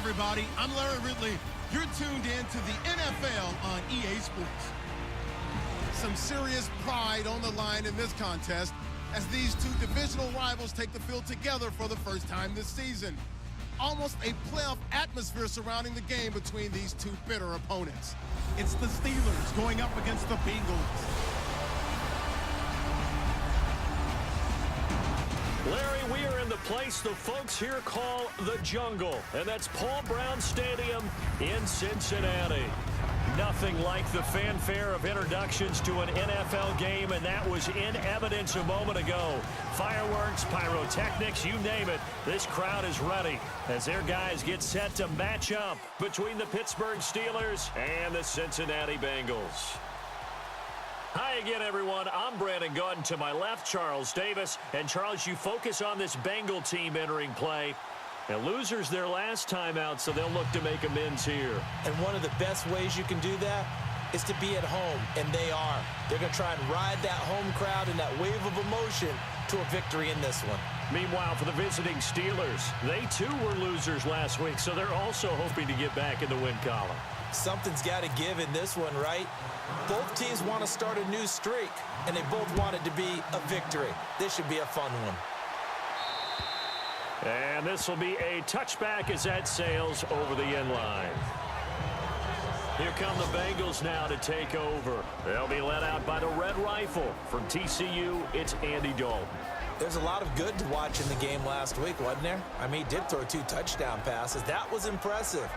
everybody. I'm Larry Ridley. You're tuned in to the NFL on EA Sports. Some serious pride on the line in this contest as these two divisional rivals take the field together for the first time this season. Almost a playoff atmosphere surrounding the game between these two bitter opponents. It's the Steelers going up against the Bengals. Larry, we are in the place the folks here call the Jungle, and that's Paul Brown Stadium in Cincinnati. Nothing like the fanfare of introductions to an NFL game, and that was in evidence a moment ago. Fireworks, pyrotechnics, you name it, this crowd is ready as their guys get set to match up between the Pittsburgh Steelers and the Cincinnati Bengals. Hi again, everyone. I'm Brandon Gunn. To my left, Charles Davis. And, Charles, you focus on this Bengal team entering play. And losers their last time out, so they'll look to make amends here. And one of the best ways you can do that is to be at home, and they are. They're going to try and ride that home crowd and that wave of emotion to a victory in this one. Meanwhile, for the visiting Steelers, they too were losers last week, so they're also hoping to get back in the win column. Something's got to give in this one, right? Both teams want to start a new streak, and they both want it to be a victory. This should be a fun one. And this will be a touchback as that sails over the end line. Here come the Bengals now to take over. They'll be led out by the Red Rifle. From TCU, it's Andy Dalton. There's a lot of good to watch in the game last week, wasn't there? I mean, he did throw 2 touchdown passes. That was impressive.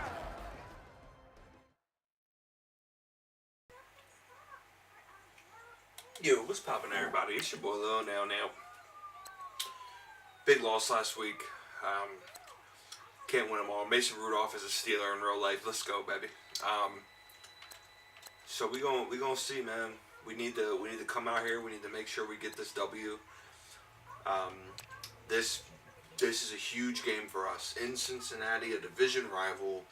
Yo, what's poppin', everybody? It's your boy Lil Now. Big loss last week. Can't win them all. Mason Rudolph is a Steeler in real life. Let's go, baby. So we gonna see, man. We need to come out here. We need to make sure we get this W. This is a huge game for us in Cincinnati, a division rival.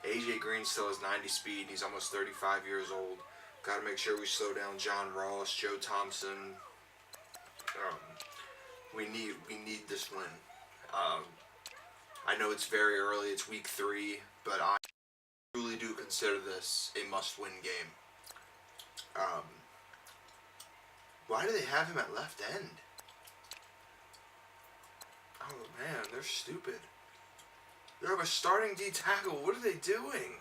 AJ Green still has 90 speed. He's almost 35 years old. Got to make sure we slow down John Ross, Joe Thompson. We need this win. I know it's very early. It's week 3, but I truly do consider this a must-win game. Why do they have him at left end? Oh man, they're stupid. They have a starting D tackle. What are they doing?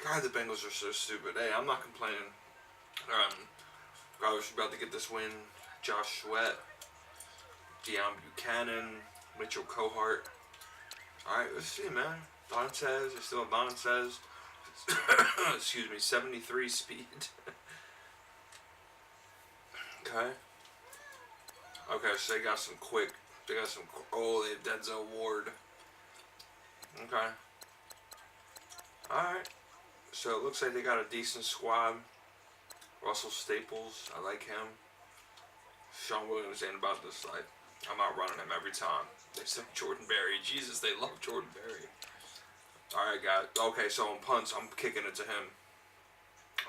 God, the Bengals are so stupid. Hey, I'm not complaining. We're about to get this win. Josh Sweat, Deion Buchanan, Mitchell Cohart. Alright, let's see, man. Bontes, they still have Bontes. Excuse me, 73 speed. Okay. Okay, so they got some quick. They have Denzel Ward. Okay. Alright. So it looks like they got a decent squad. Russell Staples, I like him. Sean Williams ain't about this life. I'm outrunning him every time. They said Jordan Berry. Jesus, they love Jordan Berry. Alright, guys. Okay, so on punts, I'm kicking it to him.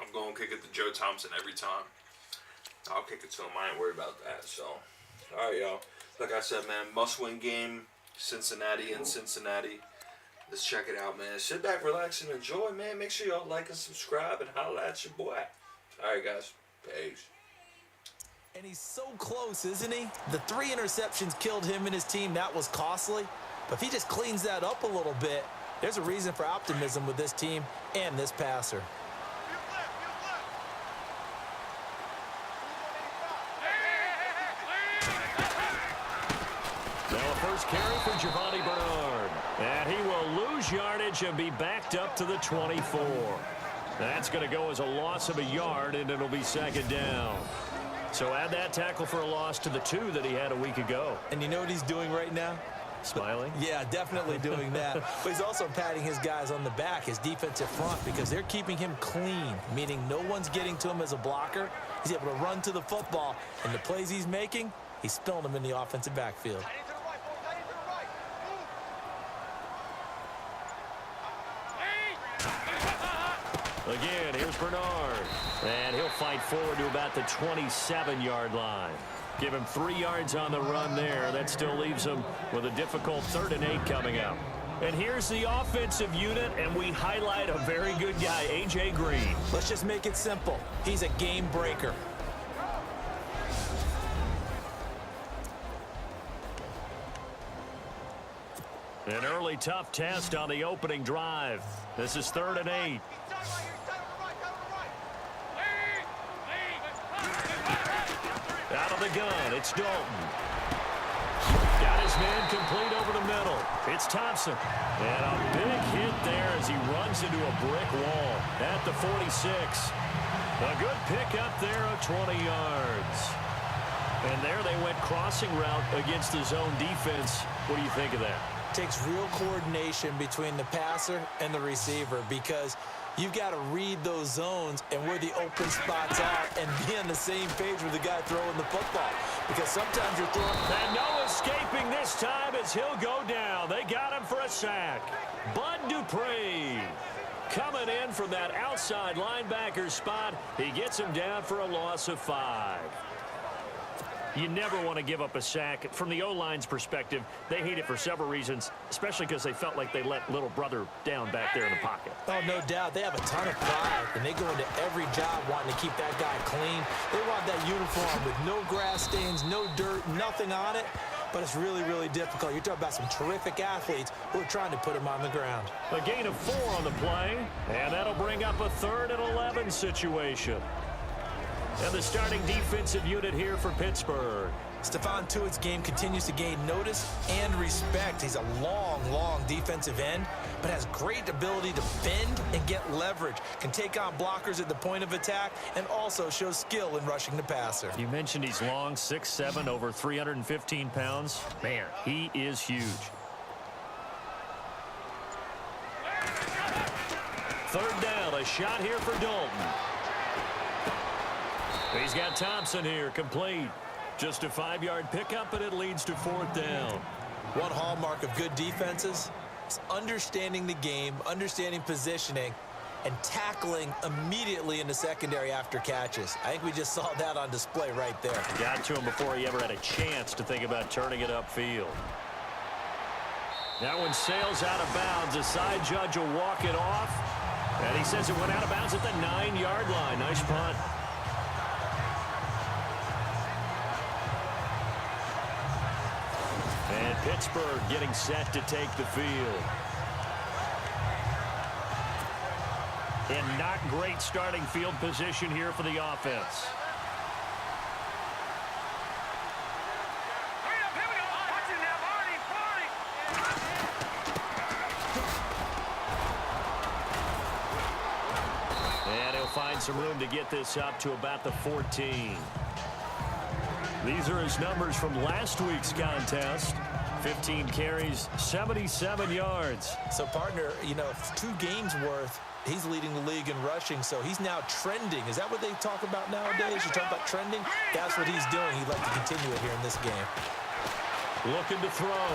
I'm going to kick it to Joe Thompson every time. I'll kick it to him. I ain't worried about that. So, alright, y'all. Like I said, man, must-win game. Cincinnati and Cincinnati. Let's check it out, man. Sit back, relax, and enjoy, man. Make sure y'all like and subscribe and holla at your boy. Alright, guys. Peace. And he's so close, isn't he? The 3 interceptions killed him and his team. That was costly. But if he just cleans that up a little bit, there's a reason for optimism with this team and this passer. Now a first carry for Giovanni Bernard. And he will lose yardage and be backed up to the 24. That's going to go as a loss of a yard, and it'll be second down. So add that tackle for a loss to the 2 that he had a week ago. And you know what he's doing right now? Smiling? Yeah, definitely doing that. But he's also patting his guys on the back, his defensive front, because they're keeping him clean, meaning no one's getting to him as a blocker. He's able to run to the football, and the plays he's making, he's spilling them in the offensive backfield. Again, here's Bernard. And he'll fight forward to about the 27-yard line. Give him 3 yards on the run there. That still leaves him with a difficult 3rd and 8 coming up. And here's the offensive unit, and we highlight a very good guy, A.J. Green. Let's just make it simple. He's a game breaker. An early tough test on the opening drive. This is 3rd and 8. Out of the gun, it's Dalton. Got his man complete over the middle. It's Thompson. And a big hit there as he runs into a brick wall at the 46. A good pickup there of 20 yards. And there they went crossing route against the zone defense. What do you think of that? Takes real coordination between the passer and the receiver because you've got to read those zones and where the open spots are and be on the same page with the guy throwing the football. Because sometimes you're throwing... And no escaping this time as he'll go down. They got him for a sack. Bud Dupree coming in from that outside linebacker spot. He gets him down for a loss of 5. You never want to give up a sack. From the O-line's perspective, they hate it for several reasons, especially because they felt like they let little brother down back there in the pocket. Oh, no doubt. They have a ton of pride, and they go into every job wanting to keep that guy clean. They want that uniform with no grass stains, no dirt, nothing on it, but it's really, really difficult. You're talking about some terrific athletes who are trying to put him on the ground. A gain of 4 on the play, and that'll bring up a 3rd and 11 situation. And the starting defensive unit here for Pittsburgh. Stephon Tuitt's game continues to gain notice and respect. He's a long defensive end, but has great ability to bend and get leverage. Can take on blockers at the point of attack and also shows skill in rushing the passer. You mentioned he's long, 6'7", over 315 pounds. Man, he is huge. 3rd down, a shot here for Dalton. He's got Thompson here, complete. Just a 5-yard pickup, and it leads to 4th down. One hallmark of good defenses is understanding the game, understanding positioning, and tackling immediately in the secondary after catches. I think we just saw that on display right there. Got to him before he ever had a chance to think about turning it upfield. That one sails out of bounds. The side judge will walk it off. And he says it went out of bounds at the 9-yard line. Nice punt. And Pittsburgh getting set to take the field. And not great starting field position here for the offense. And he'll find some room to get this up to about the 14. These are his numbers from last week's contest. 15 carries, 77 yards. So, partner, you know, 2 games worth, he's leading the league in rushing, so he's now trending. Is that what they talk about nowadays? You talk about trending? That's what he's doing. He'd like to continue it here in this game. Looking to throw.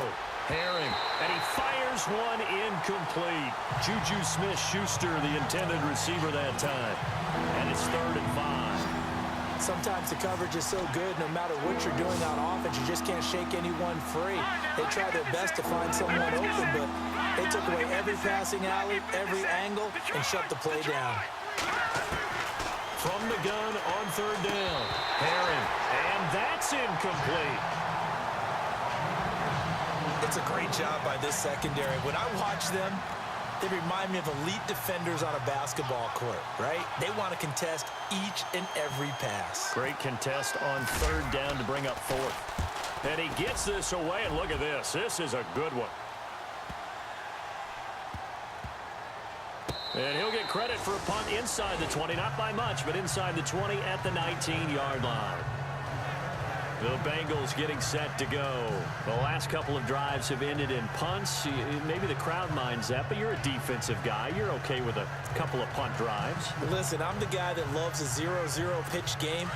Herring. And he fires one incomplete. Juju Smith-Schuster, the intended receiver that time. And it's 3rd and 5. Sometimes the coverage is so good, no matter what you're doing on offense, you just can't shake anyone free. They try their best to find someone open, but they took away every passing alley, every angle, and shut the play down. From the gun on 3rd down. Herring. And that's incomplete. It's a great job by this secondary. When I watch them, they remind me of elite defenders on a basketball court, right? They want to contest each and every pass. Great contest on 3rd down to bring up 4th. And he gets this away, and look at this. This is a good one. And he'll get credit for a punt inside the 20, not by much, but inside the 20 at the 19-yard line. The Bengals getting set to go. The last couple of drives have ended in punts. Maybe the crowd minds that, but you're a defensive guy. You're okay with a couple of punt drives. Listen, I'm the guy that loves a 0-0 pitch game.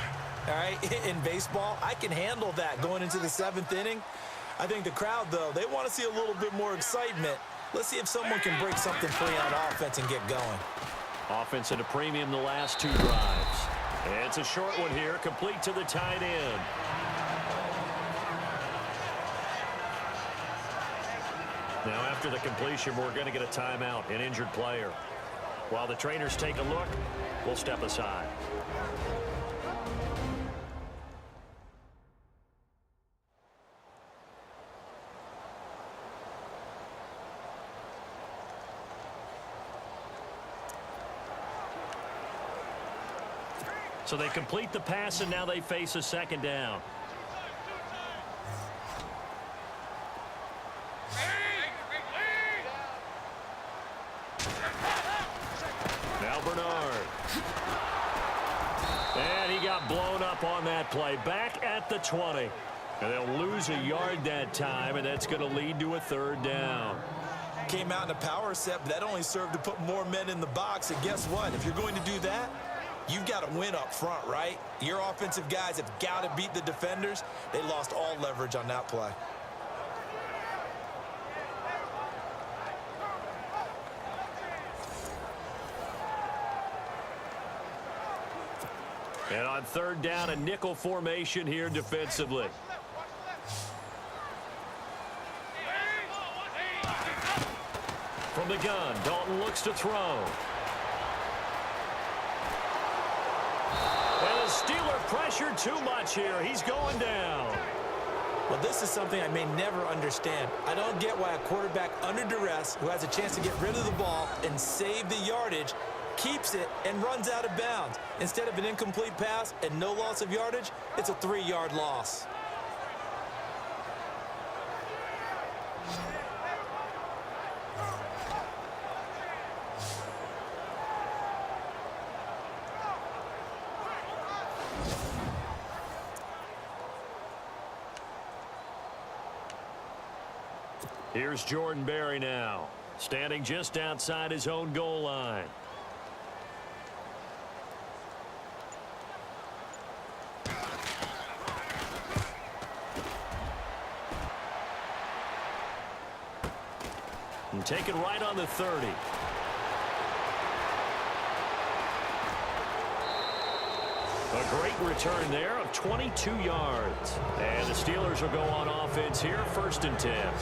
All right, in baseball, I can handle that going into the 7th inning. I think the crowd, though, they want to see a little bit more excitement. Let's see if someone can break something free on offense and get going. Offense at a premium the last 2 drives. And it's a short one here, complete to the tight end. Now, after the completion, we're going to get a timeout, an injured player. While the trainers take a look, we'll step aside. So they complete the pass, and now they face a second down. Now Bernard. And he got blown up on that play. Back at the 20. And they'll lose a yard that time, and that's going to lead to a third down. Came out in a power set, but that only served to put more men in the box. And guess what? If you're going to do that, you've got to win up front, right? Your offensive guys have got to beat the defenders. They lost all leverage on that play. And on third down, a nickel formation here defensively. From the gun, Dalton looks to throw. And the Steeler pressure too much here. He's going down. Well, this is something I may never understand. I don't get why a quarterback under duress who has a chance to get rid of the ball and save the yardage keeps it and runs out of bounds. Instead of an incomplete pass and no loss of yardage, it's a 3-yard loss. Here's Jordan Berry now, standing just outside his own goal line. And take it right on the 30. A great return there of 22 yards. And the Steelers will go on offense here, 1st and 10.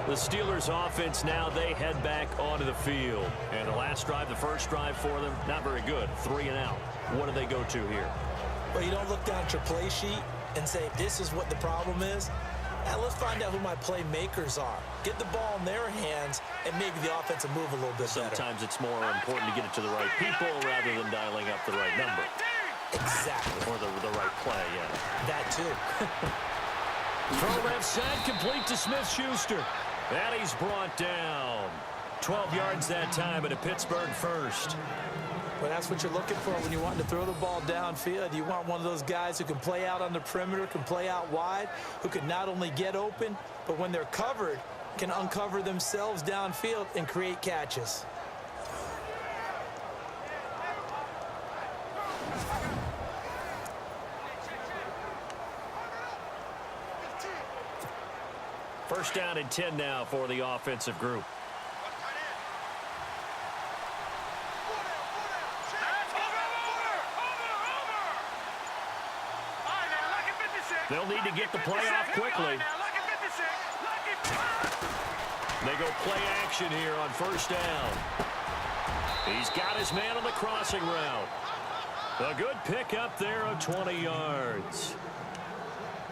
The Steelers offense now, they head back onto the field. And the last drive, the first drive for them, not very good. 3 and out. What do they go to here? Well, you don't look down at your play sheet and say, this is what the problem is. Now, let's find out who my playmakers are. Get the ball in their hands and maybe the offense will move a little bit better. Sometimes it's more important to get it to the right people rather than dialing up the right number. Exactly. Or the right play, yeah. That too. Throw left side, complete to Smith-Schuster. And he's brought down. 12 yards that time at a Pittsburgh first. Well, that's what you're looking for when you want to throw the ball downfield. You want one of those guys who can play out on the perimeter, can play out wide, who can not only get open, but when they're covered, can uncover themselves downfield and create catches. First down and 10 now for the offensive group. They'll need to get the play off quickly. They go play action here on first down. He's got his man on the crossing route. A good pickup there of 20 yards.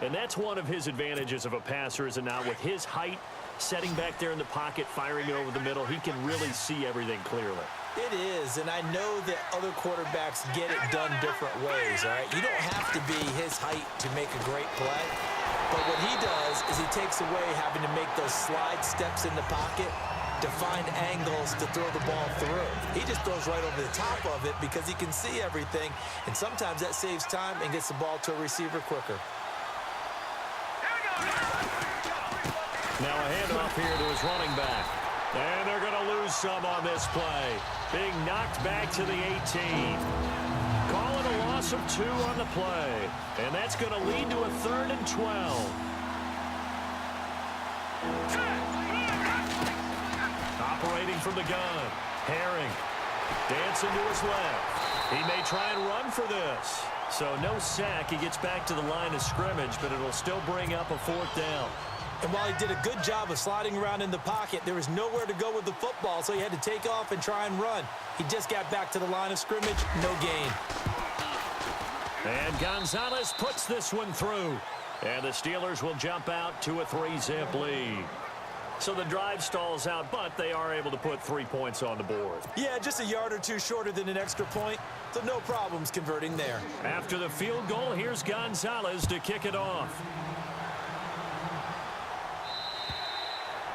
And that's one of his advantages of a passer, is it not? With his height, setting back there in the pocket, firing it over the middle, he can really see everything clearly. It is, and I know that other quarterbacks get it done different ways, all right? You don't have to be his height to make a great play. But what he does is he takes away having to make those slide steps in the pocket to find angles to throw the ball through. He just throws right over the top of it because he can see everything, and sometimes that saves time and gets the ball to a receiver quicker. Now a handoff here to his running back. And they're going to lose some on this play. Being knocked back to the 18. Call it a loss of 2 on the play. And that's going to lead to a 3rd and 12. Operating from the gun. Herring. Dancing to his left. He may try and run for this. So no sack. He gets back to the line of scrimmage, but it'll still bring up a 4th down. And while he did a good job of sliding around in the pocket, there was nowhere to go with the football, so he had to take off and try and run. He just got back to the line of scrimmage, no gain. And Gonzalez puts this one through. And the Steelers will jump out to a 3-zip lead. So the drive stalls out, but they are able to put 3 points on the board. Yeah, just a yard or two shorter than an extra point, so no problems converting there. After the field goal, here's Gonzalez to kick it off.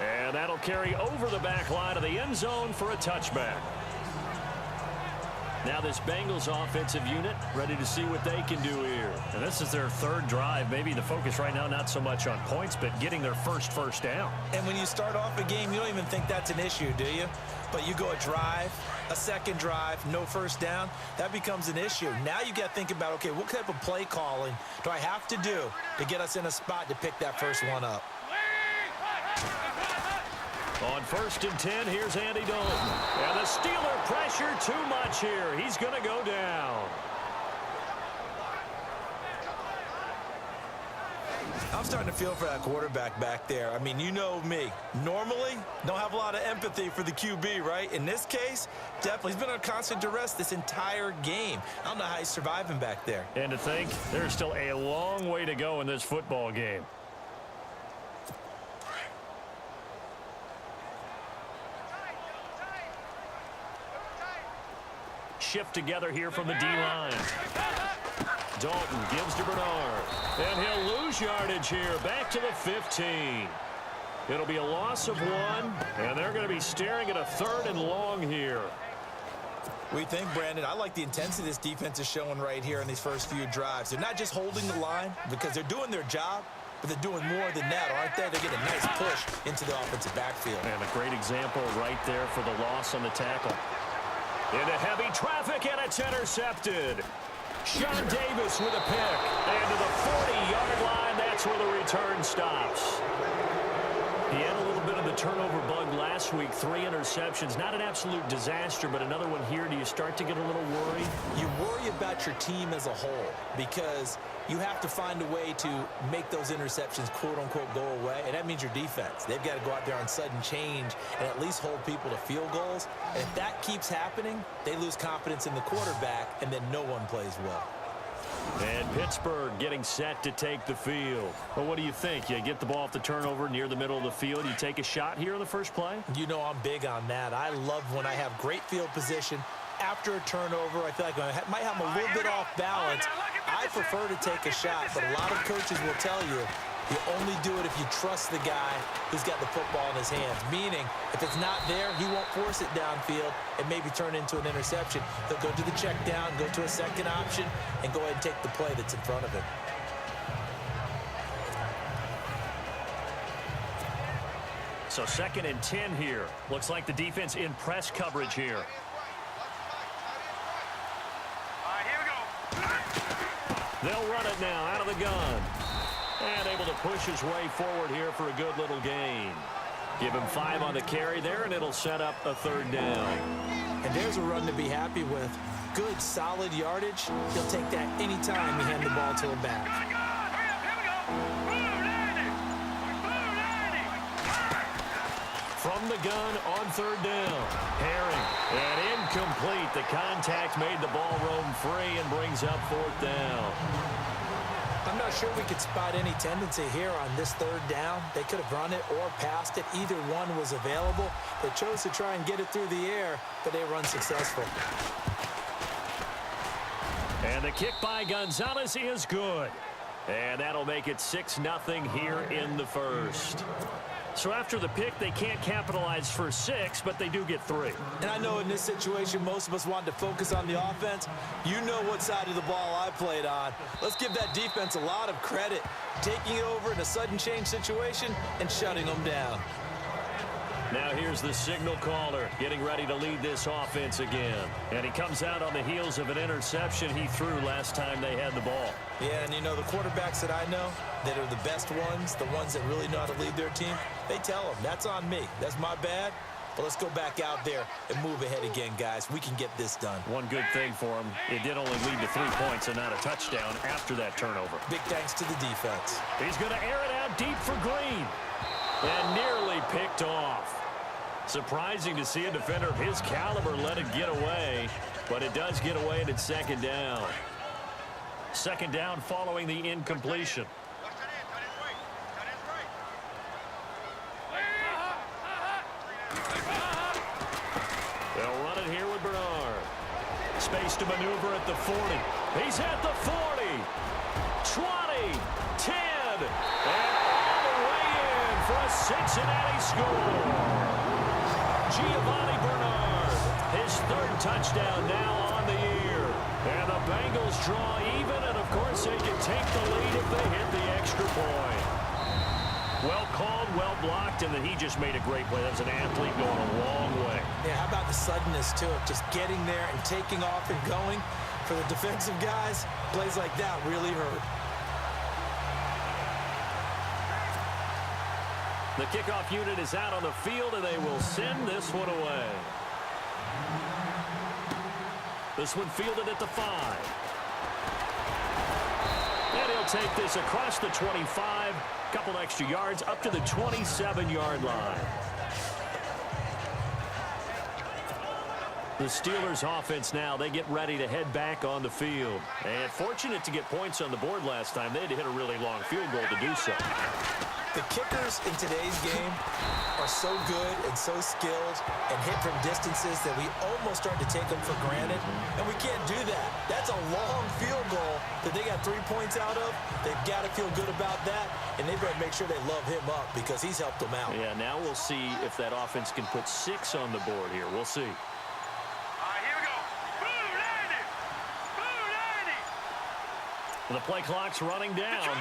And that'll carry over the back line of the end zone for a touchback. Now this Bengals offensive unit ready to see what they can do here. And this is their third drive. Maybe the focus right now not so much on points, but getting their first down. And when you start off a game, you don't even think that's an issue, do you? But you go a drive, a second drive, no first down, that becomes an issue. Now you got to think about, okay, what type of play calling do I have to do to get us in a spot to pick that first one up? On 1st and 10, here's Andy Dalton. And the Steeler pressure too much here. He's going to go down. I'm starting to feel for that quarterback back there. I mean, you know me. Normally, don't have a lot of empathy for the QB, right? In this case, definitely. He's been on constant duress this entire game. I don't know how he's surviving back there. And to think, there's still a long way to go in this football game. Shift together here from the D-line. Dalton gives to Bernard. And he'll lose yardage here. Back to the 15. It'll be a loss of 1. And they're going to be staring at a 3rd and long here. We think, Brandon, I like the intensity this defense is showing right here in these first few drives. They're not just holding the line because they're doing their job, but they're doing more than that, aren't they? They get a nice push into the offensive backfield. And a great example right there for the loss on the tackle. Into heavy traffic, and it's intercepted. Sean Davis with a pick. And to the 40-yard line, that's where the return stops. He had a little bit of the turnover bug last week, 3 interceptions. Not an absolute disaster, but another one here. Do you start to get a little worried? You worry about your team as a whole because you have to find a way to make those interceptions, quote-unquote, go away, and that means your defense. They've got to go out there on sudden change and at least hold people to field goals. And if that keeps happening, they lose confidence in the quarterback, and then no one plays well. And Pittsburgh getting set to take the field. Well, what do you think? You get the ball off the turnover near the middle of the field. You take a shot here on the first play? You know I'm big on that. I love when I have great field position. After a turnover, I feel like I might have them a little bit off balance. I prefer to take a shot, but a lot of coaches will tell you you only do it if you trust the guy who's got the football in his hands. Meaning, if it's not there, he won't force it downfield and maybe turn into an interception. He'll go to the check down, go to a second option, and go ahead and take the play that's in front of him. So 2nd and 10 here. Looks like the defense in press coverage here. They'll run it now out of the gun. And able to push his way forward here for a good little gain. Give him 5 on the carry there, and it'll set up a 3rd down. And there's a run to be happy with. Good, solid yardage. He'll take that anytime you hand the ball to him back. From the gun on 3rd down. Herring. And incomplete. The contact made the ball roam free and brings up 4th down. I'm not sure we could spot any tendency here on this 3rd down. They could have run it or passed it. Either one was available. They chose to try and get it through the air, but they were unsuccessful. And the kick by Gonzalez is good. And that'll make it 6-0 here in the first. So after the pick, they can't capitalize for 6, but they do get 3. And I know in this situation, most of us wanted to focus on the offense. You know what side of the ball I played on. Let's give that defense a lot of credit. Taking it over in a sudden change situation and shutting them down. Now here's the signal caller getting ready to lead this offense again. And he comes out on the heels of an interception he threw last time they had the ball. Yeah, and you know, the quarterbacks that I know that are the best ones, the ones that really know how to lead their team, they tell them, that's on me. That's my bad. But let's go back out there and move ahead again, guys. We can get this done. One good thing for him, it did only lead to 3 points and not a touchdown after that turnover. Big thanks to the defense. He's going to air it out deep for Green. And nearly picked off. Surprising to see a defender of his caliber let it get away, but it does get away, and it's second down. Second down following the incompletion. They'll run it here with Bernard. Space to maneuver at the 40. He's at the 40. 20, 10, and all the way in for a Cincinnati score. Giovanni Bernard, his third touchdown now on the year. And the Bengals draw even, and of course they can take the lead if they hit the extra point. Well called, well blocked, and then he just made a great play. That was an athlete going a long way. Yeah, how about the suddenness to it? Just getting there and taking off and going. For the defensive guys, plays like that really hurt. The kickoff unit is out on the field, and they will send this one away. This one fielded at the 5. And he'll take this across the 25. Couple extra yards up to the 27-yard line. The Steelers offense now, they get ready to head back on the field. And fortunate to get points on the board last time. They had to hit a really long field goal to do so. The kickers in today's game are so good and so skilled and hit from distances that we almost start to take them for granted, and we can't do that. That's a long field goal that they got 3 points out of. They've got to feel good about that, and they better make sure they love him up because he's helped them out. Yeah, now we'll see if that offense can put 6 on the board here. We'll see. The play clock's running down.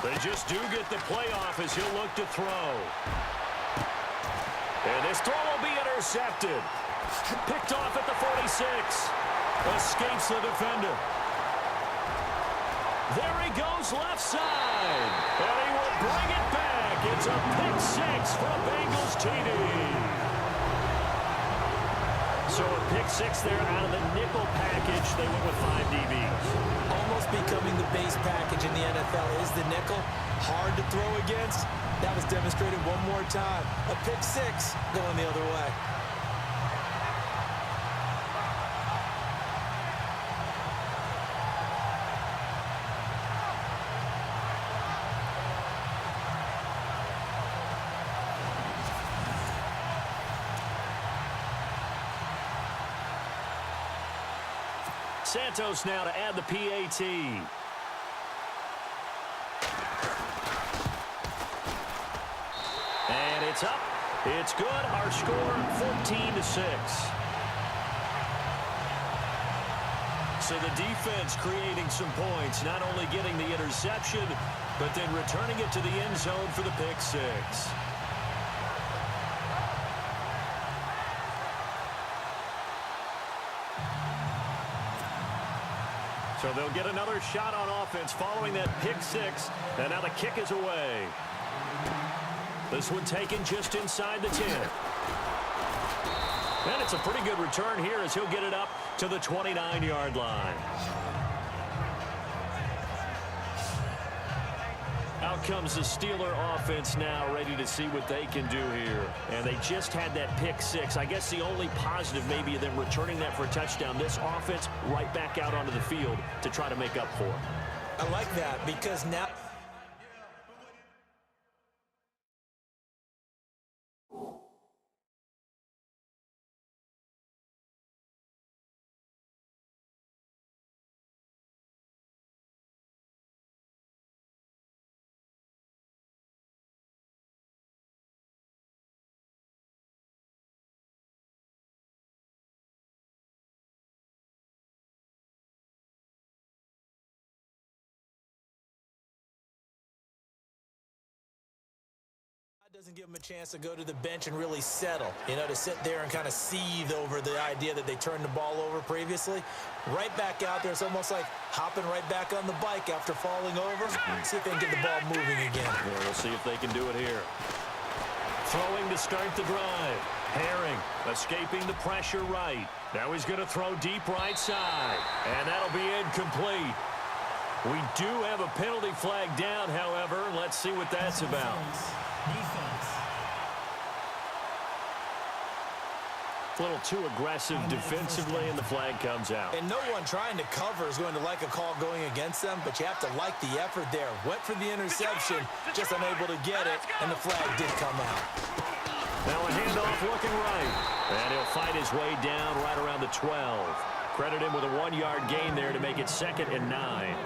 They just do get the playoff as he'll look to throw. And this throw will be intercepted. Picked off at the 46. Escapes the defender. There he goes left side. And he will bring it back. It's a pick 6 for a Bengals TD. So a pick 6 there out of the nickel package. They went with 5 DBs. Almost becoming the base package in the NFL is the nickel. Hard to throw against. That was demonstrated one more time. A pick 6 going the other way. Santos now to add the PAT. And it's up. It's good. Our score 14-6. So the defense creating some points, not only getting the interception, but then returning it to the end zone for the pick 6. So they'll get another shot on offense following that pick 6. And now the kick is away. This one taken just inside the 10. And it's a pretty good return here as he'll get it up to the 29-yard line. Out comes the Steeler offense now, ready to see what they can do here. And they just had that pick 6. I guess the only positive maybe of them returning that for a touchdown. This offense right back out onto the field to try to make up for it. I like that because now... doesn't give them a chance to go to the bench and really settle, you know, to sit there and kind of seethe over the idea that they turned the ball over previously. Right back out there, it's almost like hopping right back on the bike after falling over. See if they can get the ball moving again. Yeah, we'll see if they can do it here. Throwing to start the drive. Herring escaping the pressure right. Now he's going to throw deep right side. And that'll be incomplete. We do have a penalty flag down, however. Let's see what that's about. A little too aggressive defensively, and the flag comes out. And no one trying to cover is going to like a call going against them, but you have to like the effort there. Went for the interception, just unable to get it, and the flag did come out. Now a handoff looking right. And he'll fight his way down right around the 12. Credit him with a 1-yard gain there to make it 2nd and 9.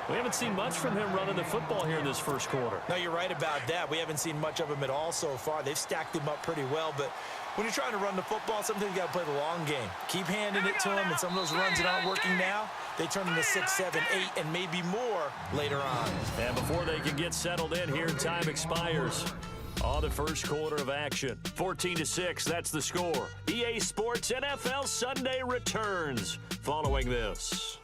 We haven't seen much from him running the football here in this first quarter. No, you're right about that. We haven't seen much of him at all so far. They've stacked him up pretty well, but when you're trying to run the football, sometimes you got to play the long game. Keep handing it to him, and some of those runs that aren't working now, they turn into 6, 7, 8, and maybe more later on. And before they can get settled in here, time expires on the first quarter of action. 14-6, that's the score. EA Sports NFL Sunday returns following this.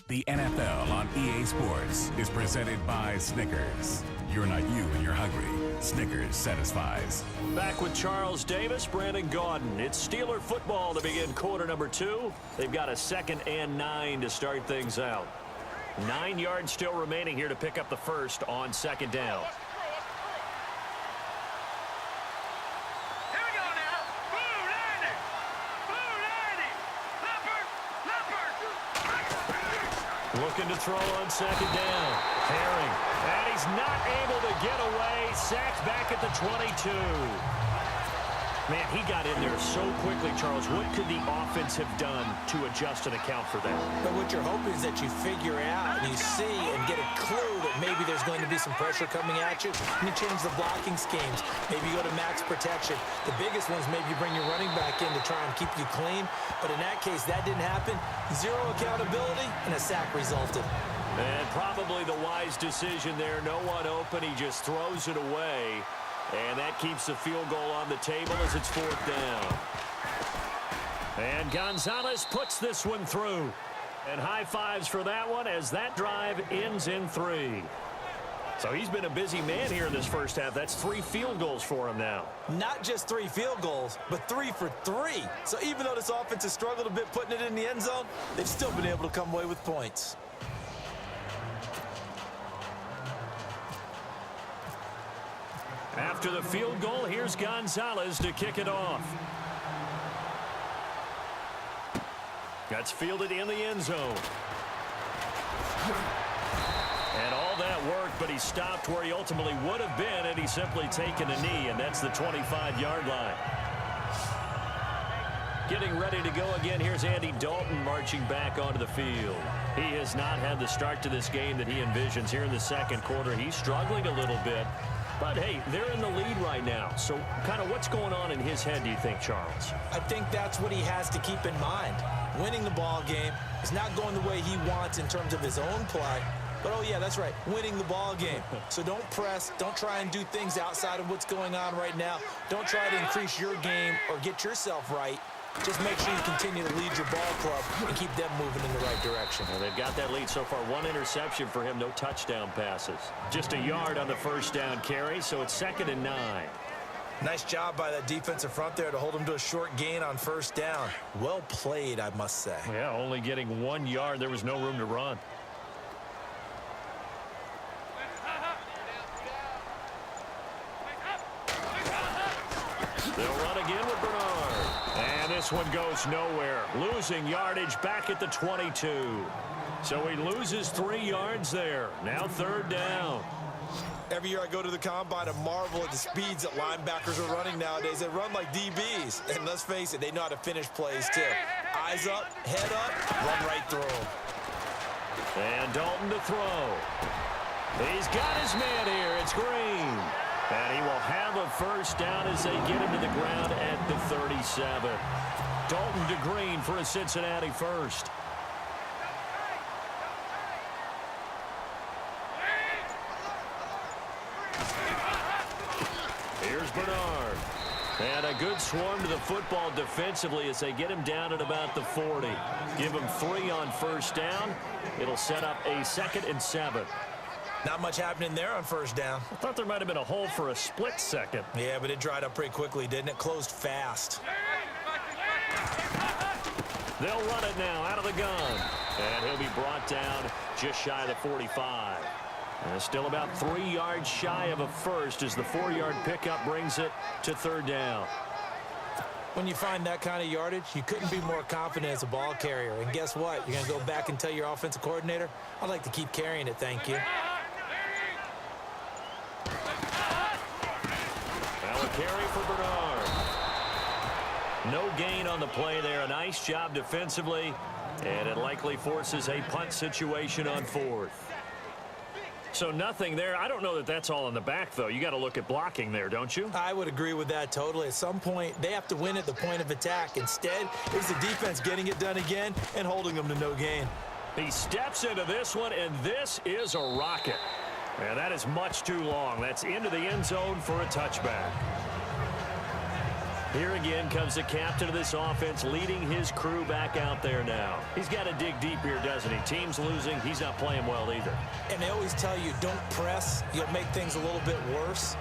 The NFL on EA Sports is presented by Snickers. You're not you when you're hungry. Snickers satisfies. Back with Charles Davis, Brandon Gaudin. It's Steeler football to begin quarter number 2. They've got a 2nd and 9 to start things out. 9 yards still remaining here to pick up the first on 2nd down. Looking to throw on 2nd down. Herring. And he's not able to get away. Sacked back at the 22. Man, he got in there so quickly, Charles. What could the offense have done to adjust and account for that? But what you're hoping is that you figure out and you see and get a clue that maybe there's going to be some pressure coming at you, and you change the blocking schemes. Maybe you go to max protection. The biggest one is maybe you bring your running back in to try and keep you clean. But in that case, that didn't happen. 0 accountability, and a sack resulted. And probably the wise decision there. No one open. He just throws it away. And that keeps the field goal on the table as it's 4th down. And Gonzalez puts this one through. And high fives for that one as that drive ends in 3. So he's been a busy man here in this first half. That's 3 field goals for him now. Not just 3 field goals, but 3 for 3. So even though this offense has struggled a bit putting it in the end zone, they've still been able to come away with points. After the field goal, here's Gonzalez to kick it off. That's fielded in the end zone. And all that worked, but he stopped where he ultimately would have been had he simply taken a knee, and that's the 25-yard line. Getting ready to go again, here's Andy Dalton marching back onto the field. He has not had the start to this game that he envisions here in the second quarter. He's struggling a little bit. But, hey, they're in the lead right now. So kind of what's going on in his head, do you think, Charles? I think that's what he has to keep in mind. Winning the ball game is not going the way he wants in terms of his own play. But, oh, yeah, that's right, winning the ball game. So don't press. Don't try and do things outside of what's going on right now. Don't try to increase your game or get yourself right. Just make sure you continue to lead your ball club and keep them moving in the right direction. Well, they've got that lead so far. 1 interception for him, no touchdown passes. Just a yard on the first down carry, so it's 2nd and 9. Nice job by that defensive front there to hold him to a short gain on first down. Well played, I must say. Yeah, only getting 1 yard. There was no room to run. They'll run again with Bernard. And this one goes nowhere. Losing yardage back at the 22. So he loses 3 yards there. Now 3rd down. Every year I go to the combine and marvel at the speeds that linebackers are running nowadays. They run like DBs. And let's face it, they know how to finish plays too. Eyes up, head up, run right through them. And Dalton to throw. He's got his man here. It's Green. And he will have a first down as they get him to the ground at the 37. Dalton to Green for a Cincinnati first. Here's Bernard. And a good swarm to the football defensively as they get him down at about the 40. Give him 3 on first down. It'll set up a 2nd and 7. Not much happening there on first down. I thought there might have been a hole for a split second. Yeah, but it dried up pretty quickly, didn't it? Closed fast. They'll run it now out of the gun. And he'll be brought down just shy of the 45. And still about 3 yards shy of a first as the 4-yard pickup brings it to third down. When you find that kind of yardage, you couldn't be more confident as a ball carrier. And guess what? You're going to go back and tell your offensive coordinator, I'd like to keep carrying it, thank you. Now a carry for Bernard. No gain on the play there. A nice job defensively. And it likely forces a punt situation on fourth. So nothing there. I don't know that that's all in the back, though. You got to look at blocking there, don't you? I would agree with that totally. At some point, they have to win at the point of attack. Instead, it was the defense getting it done again and holding them to no gain. He steps into this one, and this is a rocket. And that is much too long. That's into the end zone for a touchback. Here again comes the captain of this offense leading his crew back out there now. He's got to dig deep here, doesn't he? Team's losing. He's not playing well either. And they always tell you, don't press. You'll make things a little bit worse.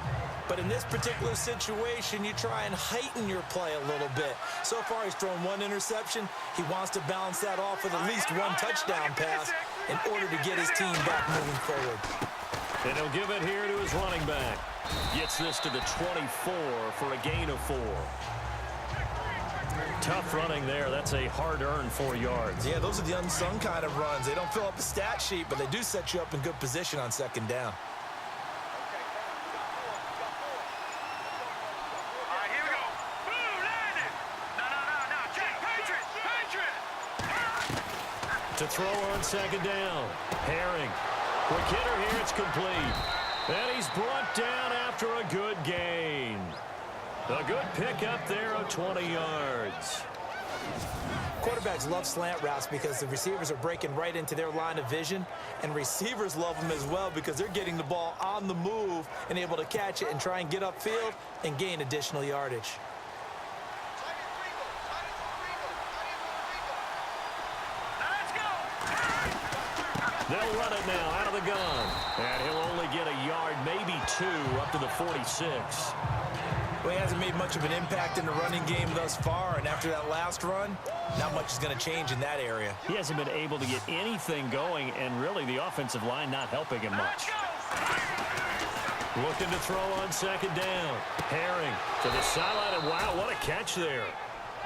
But in this particular situation, you try and heighten your play a little bit. So far, he's thrown 1 interception. He wants to balance that off with at least 1 touchdown pass in order to get his team back moving forward. And he'll give it here to his running back. Gets this to the 24 for a gain of 4. Tough running there. That's a hard-earned 4 yards. Yeah, those are the unsung kind of runs. They don't fill up the stat sheet, but they do set you up in good position on second down. All right, here we go. Boom, landed. No. Check, Patriot. To throw on second down. Herring. Quick hitter here. It's complete. And he's brought down after a good gain. A good pickup there of 20 yards. Quarterbacks love slant routes because the receivers are breaking right into their line of vision, and receivers love them as well because they're getting the ball on the move and able to catch it and try and get upfield and gain additional yardage. They'll run it now out of the gun. And he'll only get a yard, maybe 2, up to the 46. Well, he hasn't made much of an impact in the running game thus far, and after that last run, not much is going to change in that area. He hasn't been able to get anything going, and really the offensive line not helping him much. Looking to throw on second down. Herring to the sideline, and wow, what a catch there.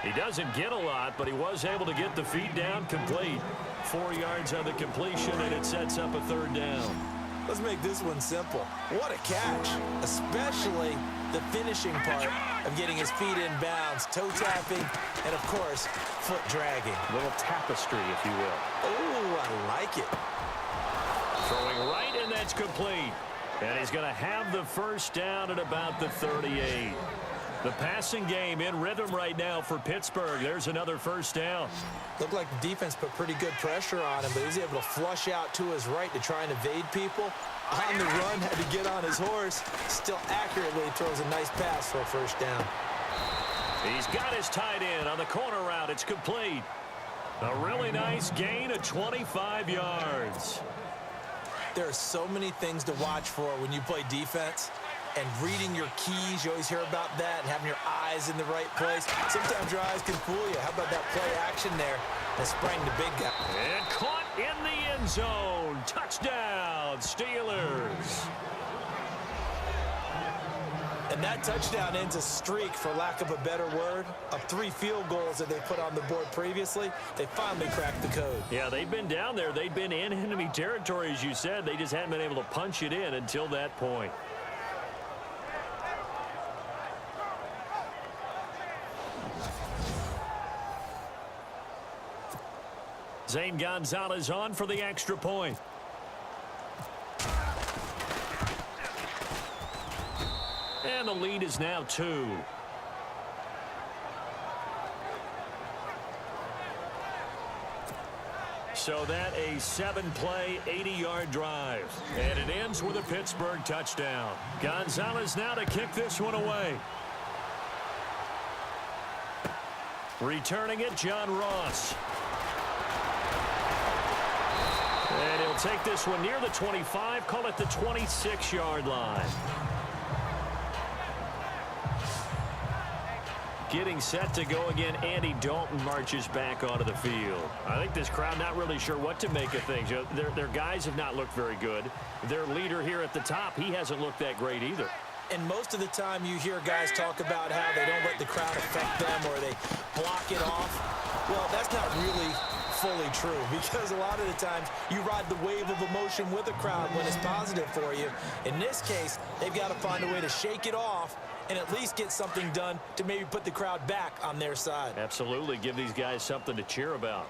He doesn't get a lot, but he was able to get the feet down complete. 4 yards on the completion, and it sets up a third down. Let's make this one simple. What a catch, especially the finishing part of getting his feet in bounds, toe tapping, and of course, foot dragging. A little tapestry, if you will. Oh, I like it. Throwing right, and that's complete. And he's going to have the first down at about the 38. The passing game in rhythm right now for Pittsburgh. There's another first down. Looked like the defense put pretty good pressure on him, but he was able to flush out to his right to try and evade people. On the run, had to get on his horse. Still accurately throws a nice pass for a first down. He's got his tight end on the corner route. It's complete. A really nice gain of 25 yards. There are so many things to watch for when you play defense. And reading your keys, you always hear about that, and having your eyes in the right place. Sometimes your eyes can fool you. How about that play action there that sprang the big guy? And caught in the end zone. Touchdown, Steelers. And that touchdown ends a streak, for lack of a better word, of 3 field goals that they put on the board previously. They finally cracked the code. Yeah, they've been down there. They've been in enemy territory, as you said. They just hadn't been able to punch it in until that point. Zane Gonzalez on for the extra point. And the lead is now 2. So that a 7-play, 80-yard drive. And it ends with a Pittsburgh touchdown. Gonzalez now to kick this one away. Returning it, John Ross. And he'll take this one near the 25, call it the 26-yard line. Getting set to go again, Andy Dalton marches back onto the field. I think this crowd not really sure what to make of things. You know, their guys have not looked very good. Their leader here at the top, he hasn't looked that great either. And most of the time you hear guys talk about how they don't let the crowd affect them or they block it off. Well, that's not really fully true, because a lot of the times you ride the wave of emotion with a crowd when it's positive for you. In this case, they've got to find a way to shake it off and at least get something done to maybe put the crowd back on their side. Absolutely. Give these guys something to cheer about.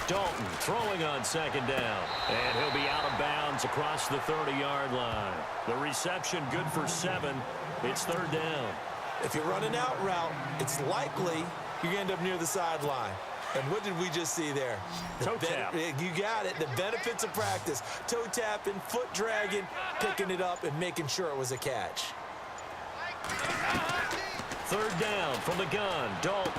Dalton throwing on second down. And he'll be out of bounds across the 30-yard line. The reception good for 7. It's third down. If you're running out route, it's likely you're going to end up near the sideline. And what did we just see there? Toe tap. You got it. The benefits of practice. Toe tapping, foot dragging, picking it up, and making sure it was a catch. Third down from the gun. Dalton.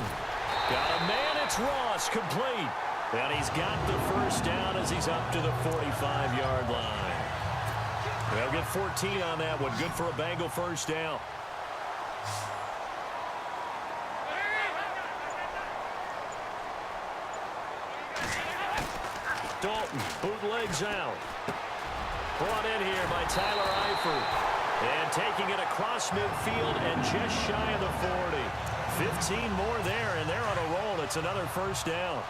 Got a man. It's Ross. Complete. And he's got the first down as he's up to the 45-yard line. They'll get 14 on that one. Good for a Bengal first down. Dalton bootlegs out. Brought in here by Tyler Eifert. And taking it across midfield and just shy of the 40. 15 more there, and they're on a roll. It's another first down.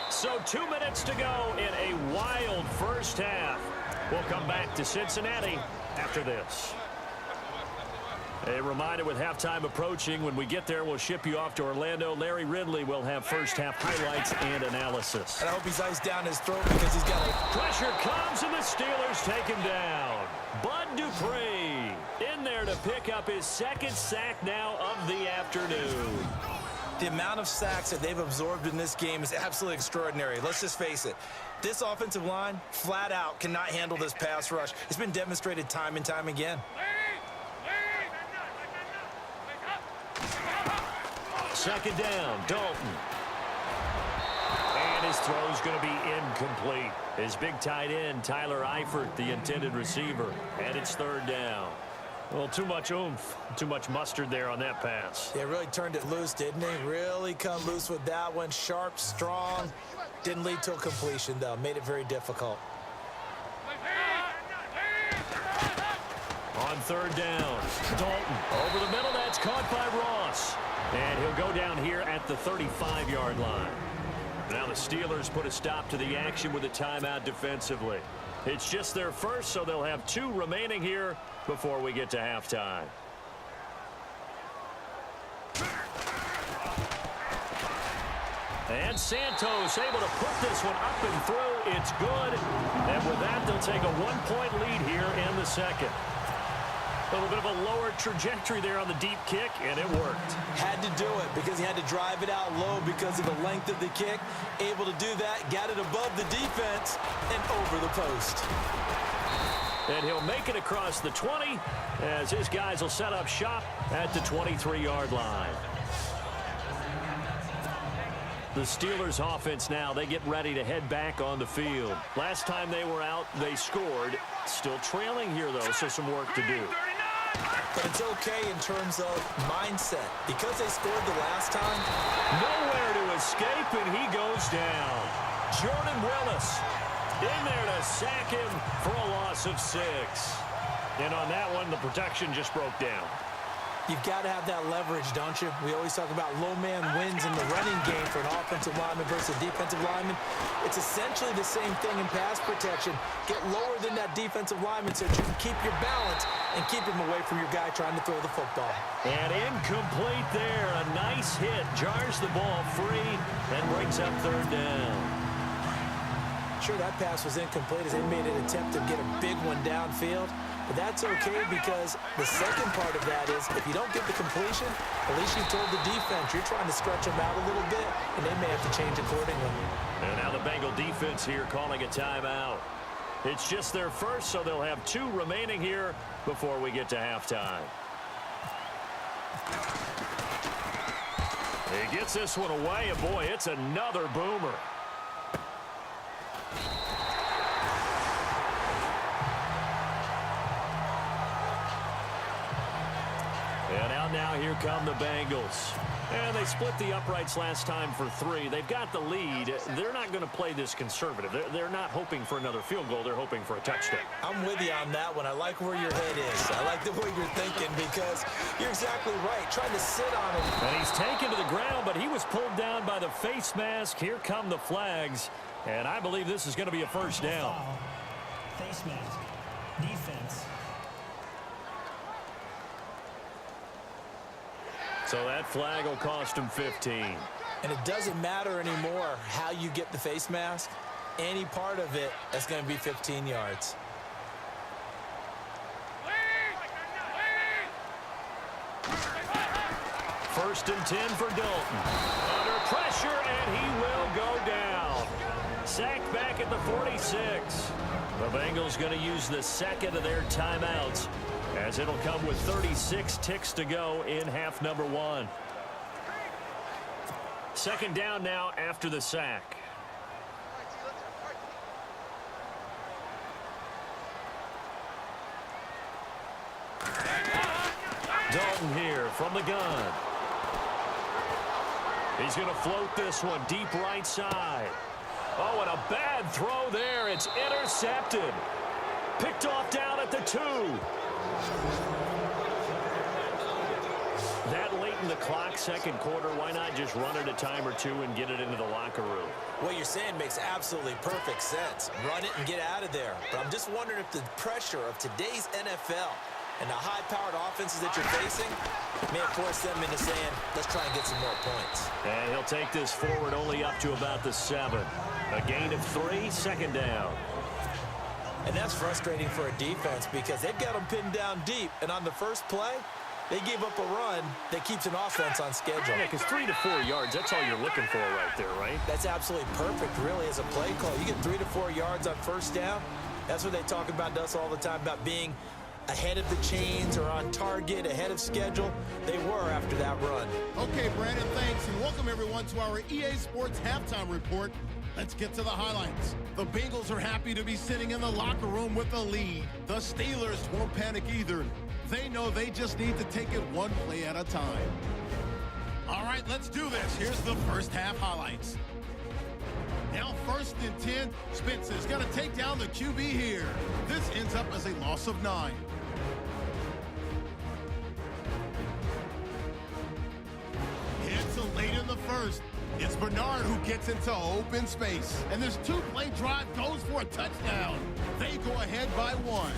So 2 minutes to go in a wild first half. We'll come back to Cincinnati after this. A reminder, with halftime approaching, when we get there, we'll ship you off to Orlando. Larry Ridley will have first half highlights and analysis. And I hope he's iced down his throat because he's got a... Pressure comes and the Steelers take him down. Bud Dupree in there to pick up his second sack now of the afternoon. The amount of sacks that they've absorbed in this game is absolutely extraordinary. Let's just face it. This offensive line, flat out, cannot handle this pass rush. It's been demonstrated time and time again. Second down, Dalton. And his throw's going to be incomplete. His big tight end, Tyler Eifert, the intended receiver. And it's third down. Well, too much oomph, too much mustard there on that pass. Yeah, really turned it loose, didn't he? Really come loose with that one. Sharp, strong. Didn't lead to a completion, though. Made it very difficult. On third down, Dalton over the middle. That's caught by Ross. And he'll go down here at the 35-yard line. Now the Steelers put a stop to the action with a timeout defensively. It's just their first, so they'll have 2 remaining here before we get to halftime. And Santos able to put this one up and through. It's good. And with that, they'll take a 1-point lead here in the second. A little bit of a lower trajectory there on the deep kick, and it worked. Had to do it because he had to drive it out low because of the length of the kick. Able to do that, got it above the defense, and over the post. And he'll make it across the 20 as his guys will set up shop at the 23-yard line. The Steelers offense now, they get ready to head back on the field. Last time they were out, they scored. Still trailing here, though, so some work to do. But it's okay in terms of mindset. Because they scored the last time. Nowhere to escape, and he goes down. Jordan Willis in there to sack him for a loss of 6. And on that one, the protection just broke down. You've got to have that leverage, don't you? We always talk about low man wins in the running game for an offensive lineman versus a defensive lineman. It's essentially the same thing in pass protection. Get lower than that defensive lineman so that you can keep your balance and keep him away from your guy trying to throw the football. And incomplete there. A nice hit. Jars the ball free and brings up third down. Sure, that pass was incomplete as they made an attempt to get a big one downfield. But that's okay because the second part of that is if you don't get the completion, at least you've told the defense you're trying to stretch them out a little bit, and they may have to change accordingly. And now the Bengal defense here calling a timeout. It's just their first, so they'll have 2 remaining here before we get to halftime. He gets this one away, and boy, it's another boomer. come the Bengals. And they split the uprights last time for 3. They've got the lead. They're not going to play this conservative. They're not hoping for another field goal. They're hoping for a touchdown. I'm with you on that one. I like where your head is. I like the way you're thinking because you're exactly right. Trying to sit on him. And he's taken to the ground, but he was pulled down by the face mask. Here come the flags. And I believe this is going to be a first down. Face mask. Defense. So that flag will cost him 15. And it doesn't matter anymore how you get the face mask. Any part of it, that's going to be 15 yards. First and 10 for Dalton. Under pressure, and he will go down. Sacked back at the 46. The Bengals going to use the second of their timeouts, as it'll come with 36 ticks to go in half number 1. Second down now after the sack. Dalton here from the gun. He's going to float this one deep right side. Oh, and a bad throw there. It's intercepted. Picked off down at the 2. That late in the clock, second quarter, why not just run it a time or two and get it into the locker room? What you're saying makes absolutely perfect sense. Run it and get out of there. But I'm just wondering if the pressure of today's NFL and the high-powered offenses that you're facing may have forced them into saying, let's try and get some more points. And he'll take this forward only up to about the 7. A gain of 3, second down. And that's frustrating for a defense because they've got them pinned down deep. And on the first play, they gave up a run that keeps an offense on schedule. Yeah, because 3 to 4 yards, that's all you're looking for right there, right? That's absolutely perfect, really, as a play call. You get 3 to 4 yards on first down. That's what they talk about to us all the time, about being ahead of the chains or on target, ahead of schedule. They were after that run. Okay, Brandon, thanks, and welcome everyone to our EA Sports Halftime Report. Let's get to the highlights. The Bengals are happy to be sitting in the locker room with a lead. The Steelers won't panic either. They know they just need to take it one play at a time. All right, let's do this. Here's the first half highlights. Now first and 10, Spencer's going to take down the QB here. This ends up as a loss of 9. It's late in the first. It's Bernard who gets into open space. And this 2-play drive goes for a touchdown. They go ahead by 1.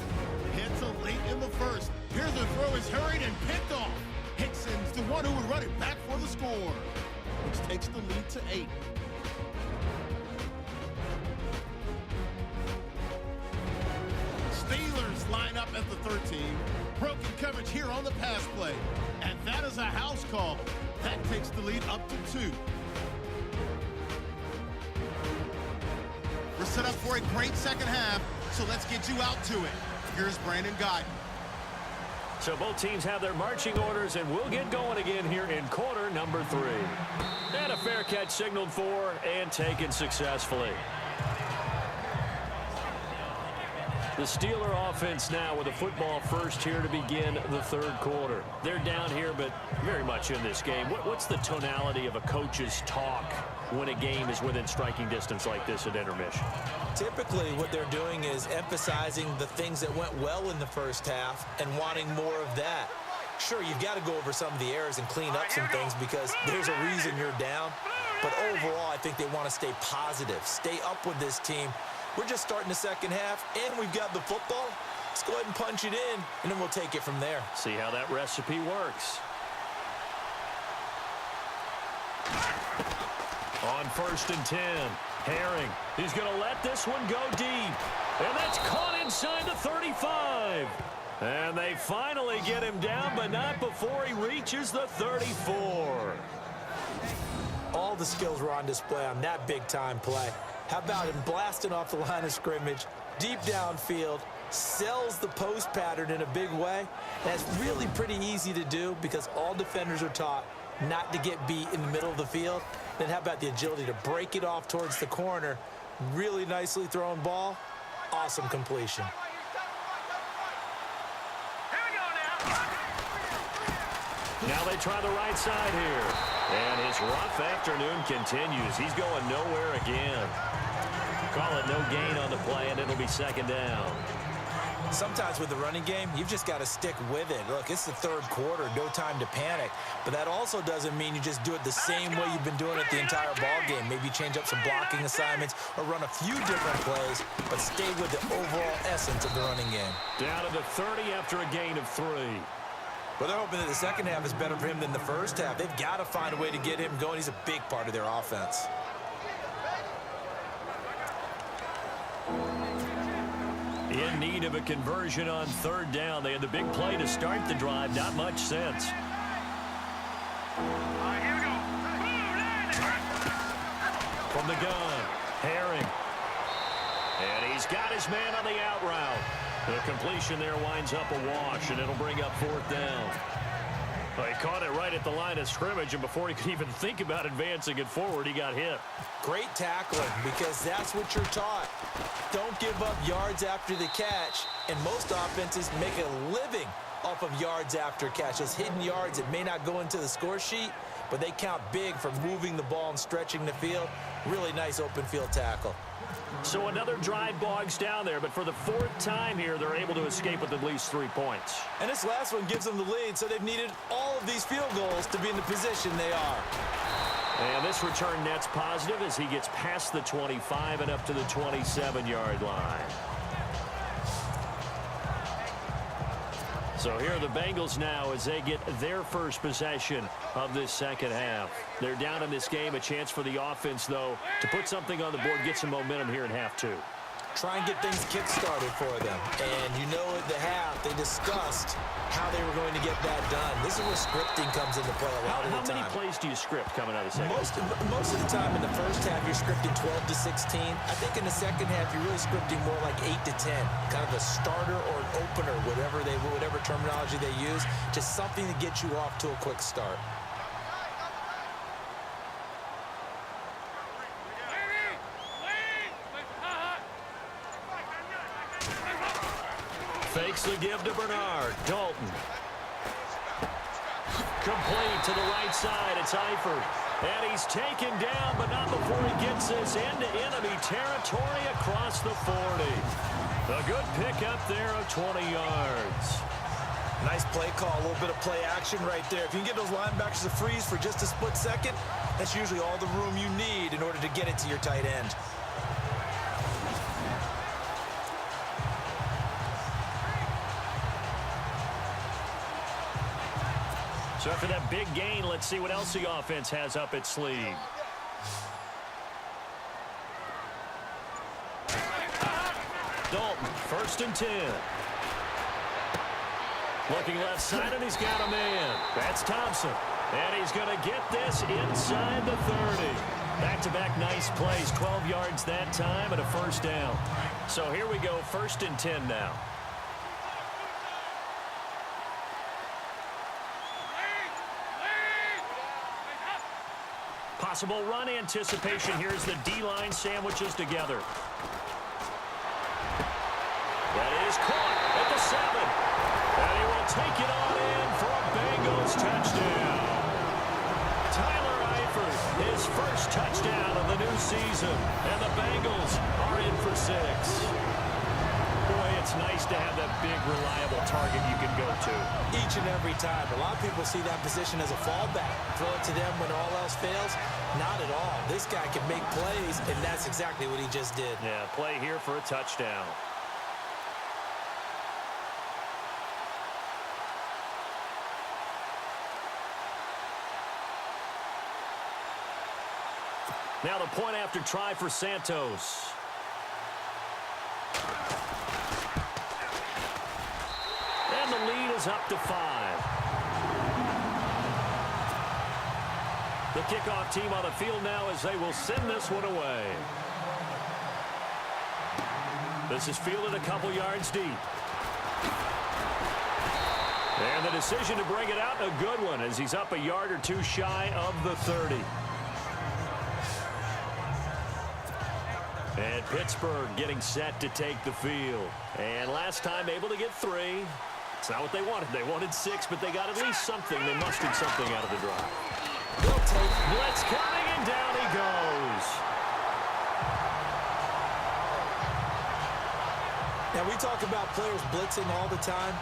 It's late in the first. Here the throw is hurried and picked off. Hickson's the one who would run it back for the score, which takes the lead to 8. Steelers line up at the 13. Broken coverage here on the pass play. And that is a house call. That takes the lead up to 2. We're set up for a great second half, so let's get you out to it. Here's Brandon Guyton. So both teams have their marching orders, and we'll get going again here in quarter number 3. And a fair catch signaled for and taken successfully. The Steeler offense now with a football first here to begin the third quarter. They're down here, but very much in this game. What's the tonality of a coach's talk when a game is within striking distance like this at intermission? Typically, what they're doing is emphasizing the things that went well in the first half and wanting more of that. Sure, you've got to go over some of the errors and clean up some things because there's a reason you're down. But overall, I think they want to stay positive, stay up with this team. We're just starting the second half, and we've got the football. Let's go ahead and punch it in, and then we'll take it from there. See how that recipe works. On first and 10, Herring. He's going to let this one go deep. And that's caught inside the 35. And they finally get him down, but not before he reaches the 34. All the skills were on display on that big-time play. How about him blasting off the line of scrimmage, deep downfield, sells the post pattern in a big way. That's really pretty easy to do because all defenders are taught not to get beat in the middle of the field. Then how about the agility to break it off towards the corner? Really nicely thrown ball. Awesome completion. Now they try the right side here. And his rough afternoon continues. He's going nowhere again. Call it no gain on the play, and it'll be second down. Sometimes with the running game, you've just got to stick with it. Look, it's the third quarter, no time to panic. But that also doesn't mean you just do it the same way you've been doing it the entire ball game. Maybe change up some blocking assignments or run a few different plays, but stay with the overall essence of the running game. Down to the 30 after a gain of 3. Well, they're hoping that the second half is better for him than the first half. They've got to find a way to get him going. He's a big part of their offense. In need of a conversion on third down. They had the big play to start the drive. Not much sense. Here we go. From the gun, Herring. And he's got his man on the out route. The completion there winds up a wash, and it'll bring up fourth down. Well, he caught it right at the line of scrimmage, and before he could even think about advancing it forward, he got hit. Great tackling, because that's what you're taught. Don't give up yards after the catch, and most offenses make a living off of yards after catch. Those hidden yards that may not go into the score sheet, but they count big for moving the ball and stretching the field. Really nice open field tackle. So another drive bogs down there, but for the fourth time here, they're able to escape with at least 3 points. And this last one gives them the lead, so they've needed all of these field goals to be in the position they are. And this return net's positive as he gets past the 25 and up to the 27-yard line. So here are the Bengals now as they get their first possession of this second half. They're down in this game. A chance for the offense, though, to put something on the board, get some momentum here in half two. Try and get things kick-started for them. And you know at the half, they discussed how they were going to get that done. This is where scripting comes into play a lot of the time. How many plays do you script coming out of the second? Most of the time in the first half, you're scripting 12 to 16. I think in the second half, you're really scripting more like 8 to 10. Kind of a starter or an opener, whatever terminology they use. Just something to get you off to a quick start. Fakes the give to Bernard. Dalton. Complete to the right side. It's Eifert. And he's taken down, but not before he gets this into enemy territory across the 40. A good pickup there of 20 yards. Nice play call, a little bit of play action right there. If you can get those linebackers to freeze for just a split second, that's usually all the room you need in order to get it to your tight end. So after that big gain, let's see what else the offense has up its sleeve. Dalton, 1st and 10. Looking left side, and he's got a man. That's Thompson. And he's going to get this inside the 30. Back-to-back nice plays, 12 yards that time and a first down. So here we go, 1st and 10 now. Possible run anticipation. Here's the D-line sandwiches together. That is caught at the 7. And he will take it on in for a Bengals touchdown. Tyler Eifert, his first touchdown of the new season. And the Bengals are in for 6. Boy, it's nice to have that big, reliable target you can go to. Each and every time. A lot of people see that position as a fallback. Throw it to them when all else fails. Not at all. This guy can make plays, and that's exactly what he just did. Yeah, play here for a touchdown. Now the point after try for Santos. And the lead is up to 5. The kickoff team on the field now as they will send this one away. This is fielded a couple yards deep. And the decision to bring it out, a good one, as he's up a yard or two shy of the 30. And Pittsburgh getting set to take the field. And last time able to get 3. It's not what they wanted. They wanted 6, but they got at least something. They mustered something out of the drive. They'll take Blitz coming, and down he goes. Now, we talk about players blitzing all the time.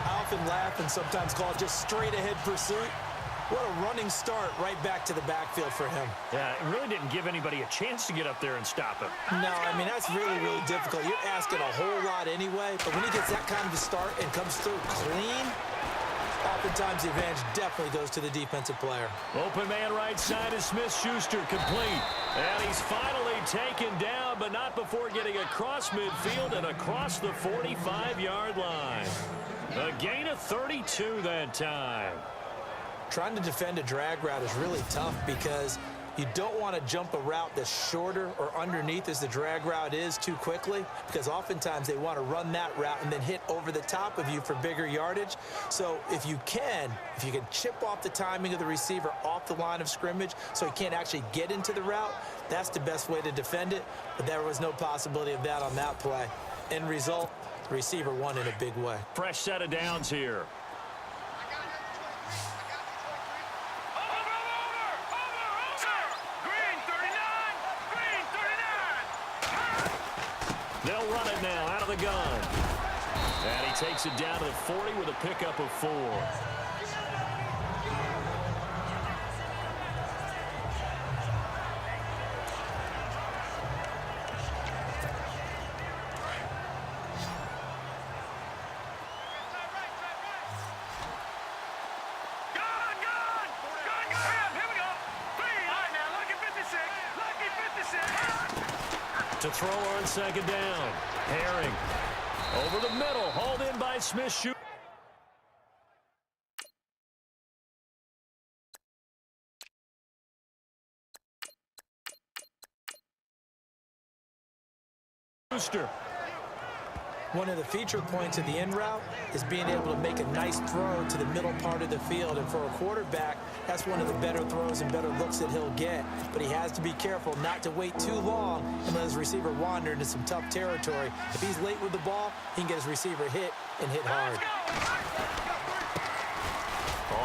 I often laugh and sometimes call it just straight-ahead pursuit. What a running start right back to the backfield for him. Yeah, it really didn't give anybody a chance to get up there and stop him. No, I mean, that's really, really difficult. You're asking a whole lot anyway, but when he gets that kind of a start and comes through clean, oftentimes the advantage definitely goes to the defensive player. Open man right side is Smith-Schuster, complete. And he's finally taken down, but not before getting across midfield and across the 45-yard line. A gain of 32 that time. Trying to defend a drag route is really tough because you don't want to jump a route that's shorter or underneath as the drag route is too quickly, because oftentimes they want to run that route and then hit over the top of you for bigger yardage. So if you can chip off the timing of the receiver off the line of scrimmage so he can't actually get into the route, that's the best way to defend it. But there was no possibility of that on that play. End result, the receiver won in a big way. Fresh set of downs here. They'll run it now out of the gun. And he takes it down to the 40 with a pickup of 4. To throw on second down. Herring over the middle, hauled in by Smith-Schuster. One of the feature points of the in route is being able to make a nice throw to the middle part of the field. And for a quarterback, that's one of the better throws and better looks that he'll get. But he has to be careful not to wait too long and let his receiver wander into some tough territory. If he's late with the ball, he can get his receiver hit and hit hard.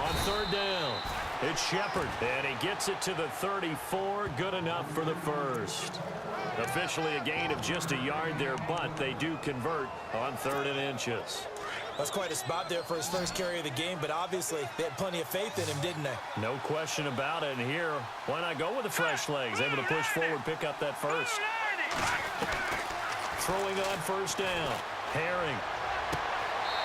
On third down, it's Shepard, and he gets it to the 34. Good enough for the first. Officially a gain of just a yard there, but they do convert on 3rd and inches. That's quite a spot there for his first carry of the game, but obviously they had plenty of faith in him, didn't they? No question about it. And here, why not go with the fresh legs? Able to push forward, pick up that first. Throwing on first down, Herring.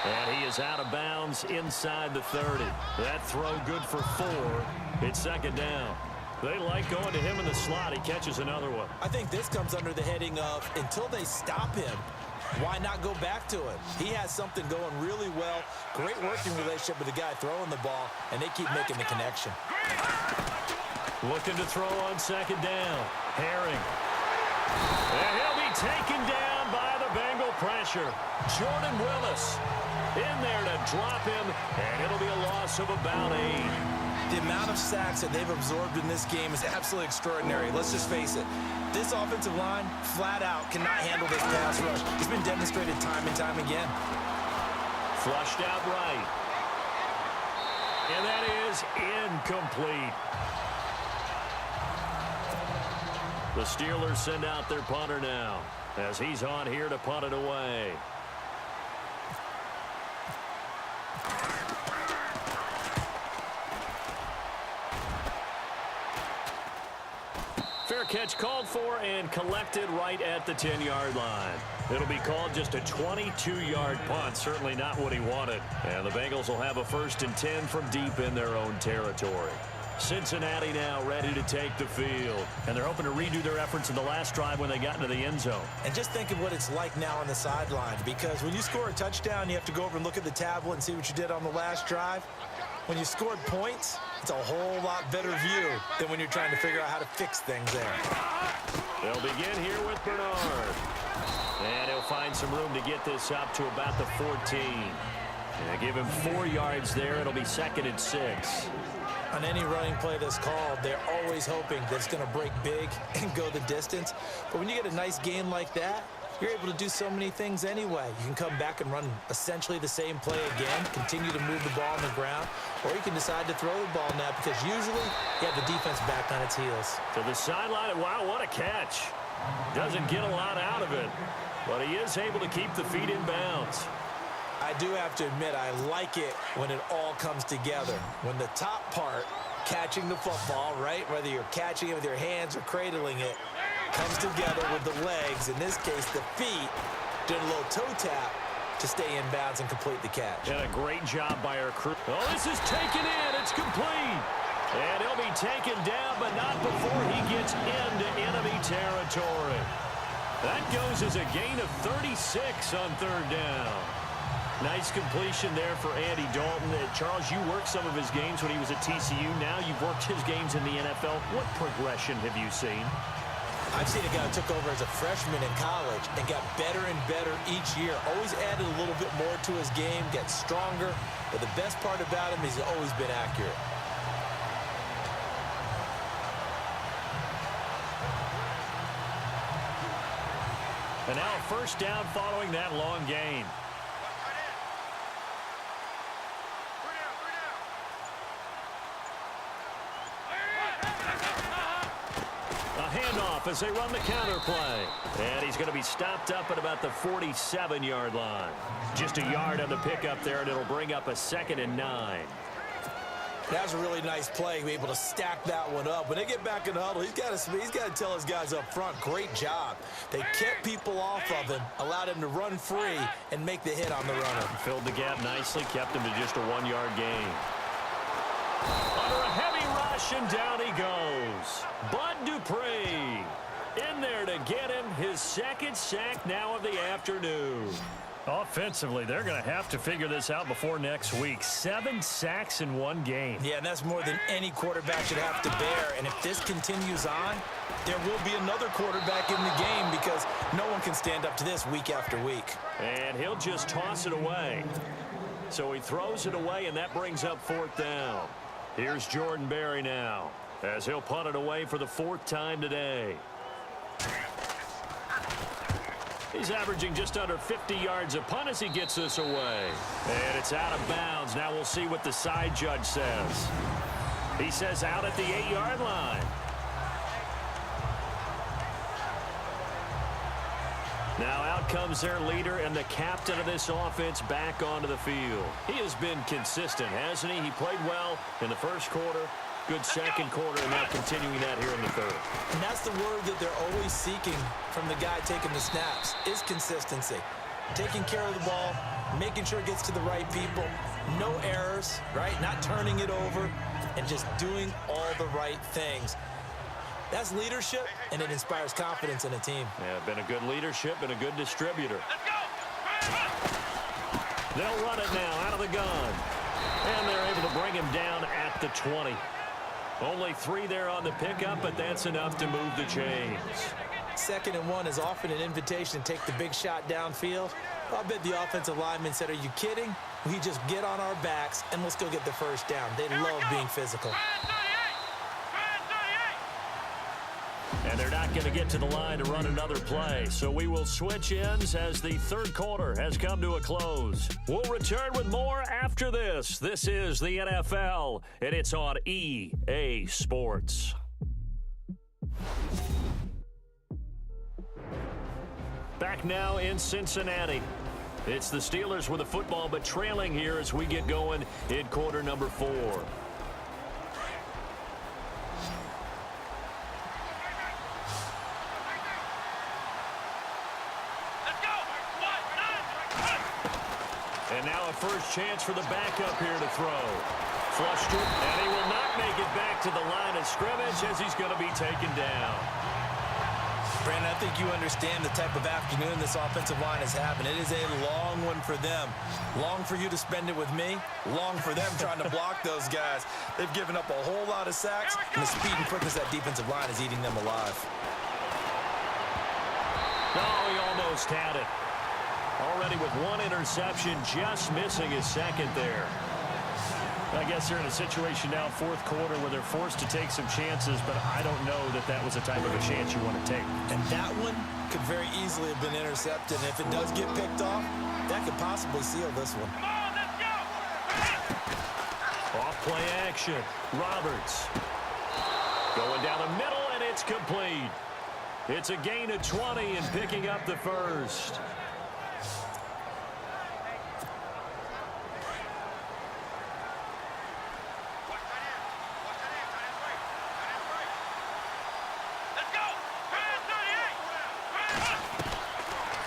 And he is out of bounds inside the 30. That throw good for 4. It's second down. They like going to him in the slot. He catches another one. I think this comes under the heading of until they stop him, why not go back to it? He has something going really well. Great working relationship with the guy throwing the ball, and they keep making the connection. Looking to throw on second down. Herring. And he'll be taken down by the Bengal pressure. Jordan Willis in there to drop him, and it'll be a loss of about 8. The amount of sacks that they've absorbed in this game is absolutely extraordinary. Let's just face it. This offensive line, flat out, cannot handle this pass rush. It's been demonstrated time and time again. Flushed out right. And that is incomplete. The Steelers send out their punter now as he's on here to punt it away. Fair catch called for and collected right at the 10-yard line. It'll be called just a 22-yard punt, certainly not what he wanted. And the Bengals will have a 1st and 10 from deep in their own territory. Cincinnati now ready to take the field. And they're hoping to redo their efforts in the last drive when they got into the end zone. And just think of what it's like now on the sideline, because when you score a touchdown, you have to go over and look at the tablet and see what you did on the last drive. When you scored points, it's a whole lot better view than when you're trying to figure out how to fix things there. They'll begin here with Bernard. And he'll find some room to get this up to about the 14. And give him 4 yards there. It'll be 2nd and 6. On any running play that's called, they're always hoping that it's going to break big and go the distance. But when you get a nice gain like that, you're able to do so many things anyway. You can come back and run essentially the same play again, continue to move the ball on the ground, or you can decide to throw the ball now because usually you have the defense back on its heels. To the sideline, wow, what a catch. Doesn't get a lot out of it, but he is able to keep the feet in bounds. I do have to admit, I like it when it all comes together. When the top part, catching the football, right, whether you're catching it with your hands or cradling it, comes together with the legs, in this case the feet, doing a little toe tap to stay in bounds and complete the catch. And a great job by our crew. Oh, this is taken in. It's complete. And he'll be taken down, but not before he gets into enemy territory. That goes as a gain of 36 on third down. Nice completion there for Andy Dalton. Charles, you worked some of his games when he was at TCU. Now you've worked his games in the NFL. What progression have you seen? I've seen a guy who took over as a freshman in college and got better and better each year. Always added a little bit more to his game, gets stronger. But the best part about him is he's always been accurate. And now a first down following that long gain. Handoff as they run the counter play. And he's going to be stopped up at about the 47-yard line. Just a yard on the pickup there, and it'll bring up a 2nd and 9. That was a really nice play, be able to stack that one up. When they get back in the huddle, he's got to tell his guys up front, great job. They kept people off of him, allowed him to run free, and make the hit on the runner. Filled the gap nicely, kept him to just a 1-yard gain. Under a heavy rush, and down he goes. Bud Dupree in there to get him his 2nd sack now of the afternoon. Offensively, they're going to have to figure this out before next week. 7 sacks in one game. Yeah, and that's more than any quarterback should have to bear. And if this continues on, there will be another quarterback in the game because no one can stand up to this week after week. And he'll just toss it away. So he throws it away, and that brings up 4th down. Here's Jordan Berry now as he'll punt it away for the 4th time today. He's averaging just under 50 yards a punt as he gets this away. And it's out of bounds. Now we'll see what the side judge says. He says out at the 8-yard line. Now out comes their leader and the captain of this offense back onto the field. He has been consistent, hasn't he? He played well in the first quarter, good second quarter, and now continuing that here in the third. And that's the word that they're always seeking from the guy taking the snaps, is consistency. Taking care of the ball, making sure it gets to the right people, no errors, right? Not turning it over, and just doing all the right things. That's leadership, and it inspires confidence in a team. Yeah, been a good leadership and a good distributor. They'll run it now out of the gun. And they're able to bring him down at the 20. Only 3 there on the pickup, but that's enough to move the chains. 2nd and 1 is often an invitation to take the big shot downfield. I bet the offensive lineman said, are you kidding? We just get on our backs, and we'll still get the first down. They love being physical. And they're not going to get to the line to run another play. So we will switch ends as the third quarter has come to a close. We'll return with more after this. This is the NFL, and it's on EA Sports. Back now in Cincinnati. It's the Steelers with the football, but trailing here as we get going in quarter number 4. And now a first chance for the backup here to throw. Flushed it, and he will not make it back to the line of scrimmage as he's going to be taken down. Brandon, I think you understand the type of afternoon this offensive line is having. It is a long one for them. Long for you to spend it with me. Long for them trying to block those guys. They've given up a whole lot of sacks, and the speed and quickness of that defensive line is eating them alive. Oh, he almost had it. Already with 1 interception, just missing his 2nd there. I guess they're in a situation now, fourth quarter, where they're forced to take some chances, but I don't know that that was the type of a chance you want to take. And that one could very easily have been intercepted. And if it does get picked off, that could possibly seal this one. Come on, let's go! Off play action. Roberts. Going down the middle, and it's complete. It's a gain of 20 and picking up the first.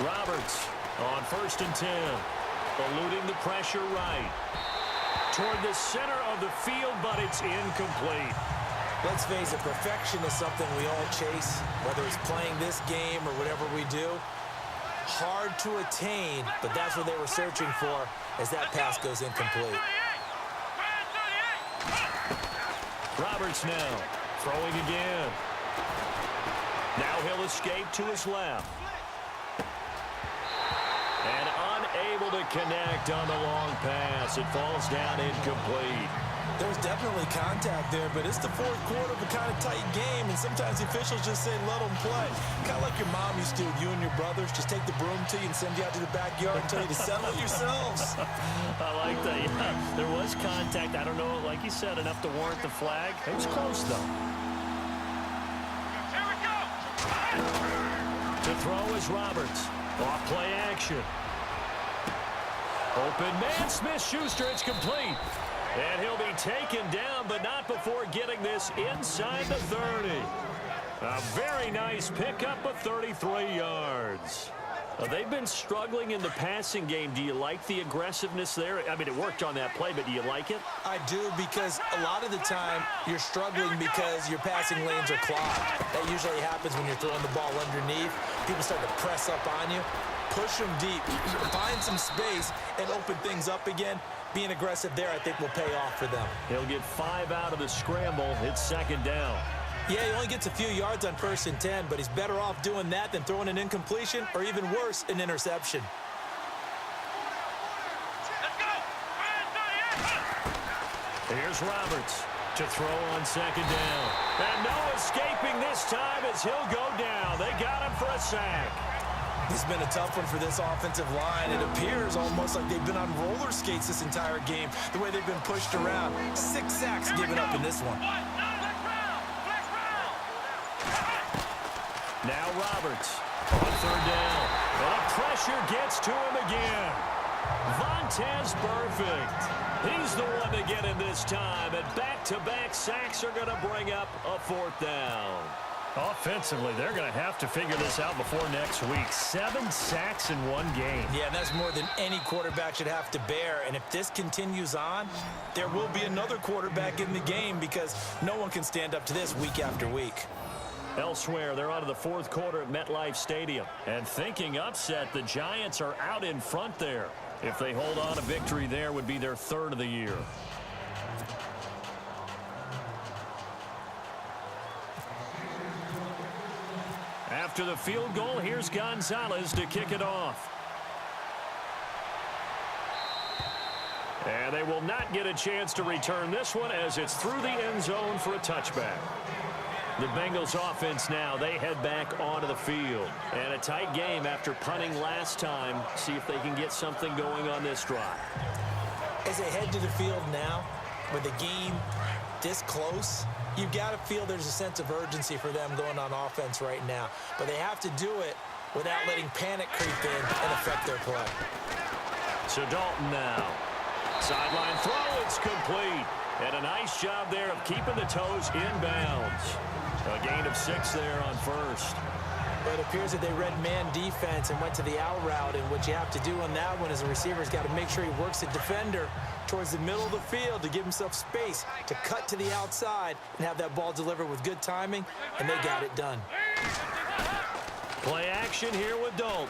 Roberts on 1st and 10. Eluding the pressure right. Toward the center of the field, but it's incomplete. Let's face it, perfection is something we all chase, whether it's playing this game or whatever we do. Hard to attain, but that's what they were searching for as that pass goes incomplete. Roberts now throwing again. Now he'll escape to his left. And unable to connect on the long pass. It falls down incomplete. There's definitely contact there, but it's the fourth quarter of a kind of tight game, and sometimes the officials just say, let them play. Kind of like your mom used to with you and your brothers. Just take the broom to you and send you out to the backyard and tell you to settle it yourselves. I like that. Yeah, there was contact. I don't know, like you said, enough to warrant the flag. It was close, though. Here we go! To throw is Roberts. Off play action. Open man, Smith-Schuster. It's complete. And he'll be taken down, but not before getting this inside the 30. A very nice pickup of 33 yards. They've been struggling in the passing game. Do you like the aggressiveness there? I mean, it worked on that play, but do you like it? I do, because a lot of the time you're struggling because your passing lanes are clogged. That usually happens when you're throwing the ball underneath. People start to press up on you. Push them deep. Find some space and open things up again. Being aggressive there, I think, will pay off for them. He'll get 5 out of the scramble. It's 2nd down. Yeah, he only gets a few yards on 1st and 10, but he's better off doing that than throwing an incompletion or, even worse, an interception. Let's go! Here's Roberts to throw on 2nd down. And no escaping this time as he'll go down. They got him for a sack. This has been a tough one for this offensive line. It appears almost like they've been on roller skates this entire game, the way they've been pushed around. 6 sacks given up in this one. Now Roberts on 3rd down. And the pressure gets to him again. Vontez perfect. He's the one to get him this time. And back-to-back sacks are going to bring up a 4th down. Offensively, they're going to have to figure this out before next week. 7 sacks in one game. Yeah, and that's more than any quarterback should have to bear. And if this continues on, there will be another quarterback in the game, because no one can stand up to this week after week. Elsewhere, they're on to the 4th quarter at MetLife Stadium. And thinking upset, the Giants are out in front there. If they hold on, a victory there would be their 3rd of the year. After the field goal, here's Gonzalez to kick it off. And they will not get a chance to return this one, as it's through the end zone for a touchback. The Bengals offense now, they head back onto the field. And a tight game after punting last time. See if they can get something going on this drive. As they head to the field now, with the game this close, you've got to feel there's a sense of urgency for them going on offense right now. But they have to do it without letting panic creep in and affect their play. So Dalton now. Sideline throw, it's complete. And a nice job there of keeping the toes inbounds. A gain of 6 there on 1st. But it appears that they read man defense and went to the out route. And what you have to do on that one is the receiver's got to make sure he works the defender towards the middle of the field to give himself space to cut to the outside and have that ball delivered with good timing, and they got it done. Play action here with Dalton.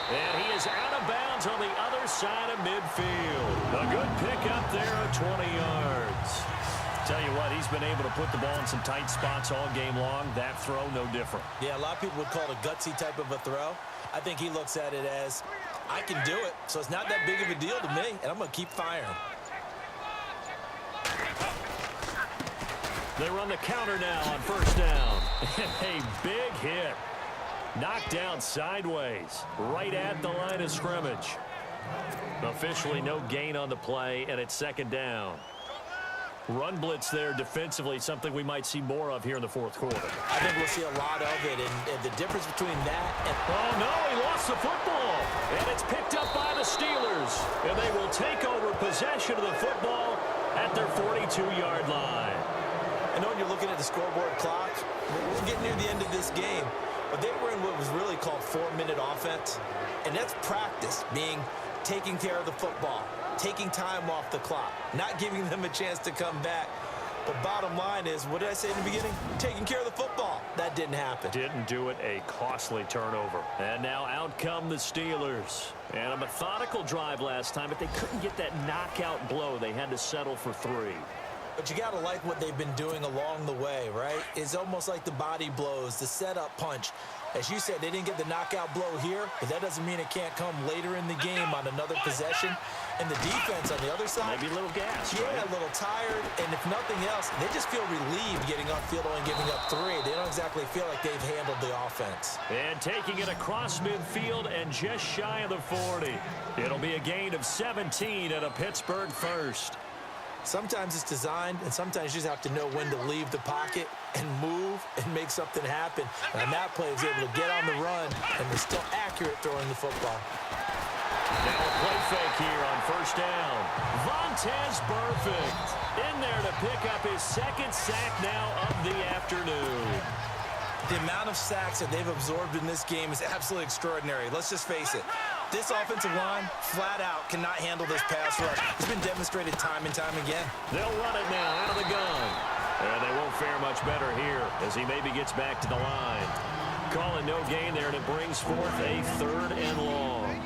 And he is out of bounds on the other side of midfield. A good pickup there of 20 yards. Tell you what, he's been able to put the ball in some tight spots all game long. That throw, no different. Yeah, a lot of people would call it a gutsy type of a throw. I think he looks at it as I can do it, so it's not that big of a deal to me, and I'm going to keep firing. They run the counter now on first down. A big hit. Knocked down sideways, right at the line of scrimmage. Officially no gain on the play, and it's second down. Run blitz there defensively, something we might see more of here in the fourth quarter. I think we'll see a lot of it, and the difference between that and... Oh, no, he lost the football, and it's picked up by the Steelers, and they will take over possession of the football at their 42-yard line. I know when you're looking at the scoreboard clock, we're getting near the end of this game, but they were in what was really called 4-minute offense, and that's practice, meaning taking care of the football, taking time off the clock, not giving them a chance to come back. But bottom line is, what did I say in the beginning? Taking care of the football. That didn't happen. Didn't do it, a costly turnover. And now out come the Steelers. And a methodical drive last time, but they couldn't get that knockout blow. They had to settle for 3. But you got to like what they've been doing along the way, right? It's almost like the body blows, the setup punch. As you said, they didn't get the knockout blow here, but that doesn't mean it can't come later in the game on another possession. And the defense on the other side, maybe a little gas, yeah, right? A little tired, and if nothing else, they just feel relieved getting upfield and giving up 3. They don't exactly feel like they've handled the offense. And taking it across midfield and just shy of the 40. It'll be a gain of 17 at a Pittsburgh first. Sometimes it's designed, and sometimes you just have to know when to leave the pocket and move and make something happen. And on that play, he was able to get on the run, and was still accurate throwing the football. Now a play fake here on first down. Vontaze Burfict in there to pick up his second sack now of the afternoon. The amount of sacks that they've absorbed in this game is absolutely extraordinary. Let's just face it. This offensive line, flat out, cannot handle this pass rush. It's been demonstrated time and time again. They'll run it now out of the gun. And they won't fare much better here as he maybe gets back to the line. Calling no gain there, and it brings forth a 3rd and long.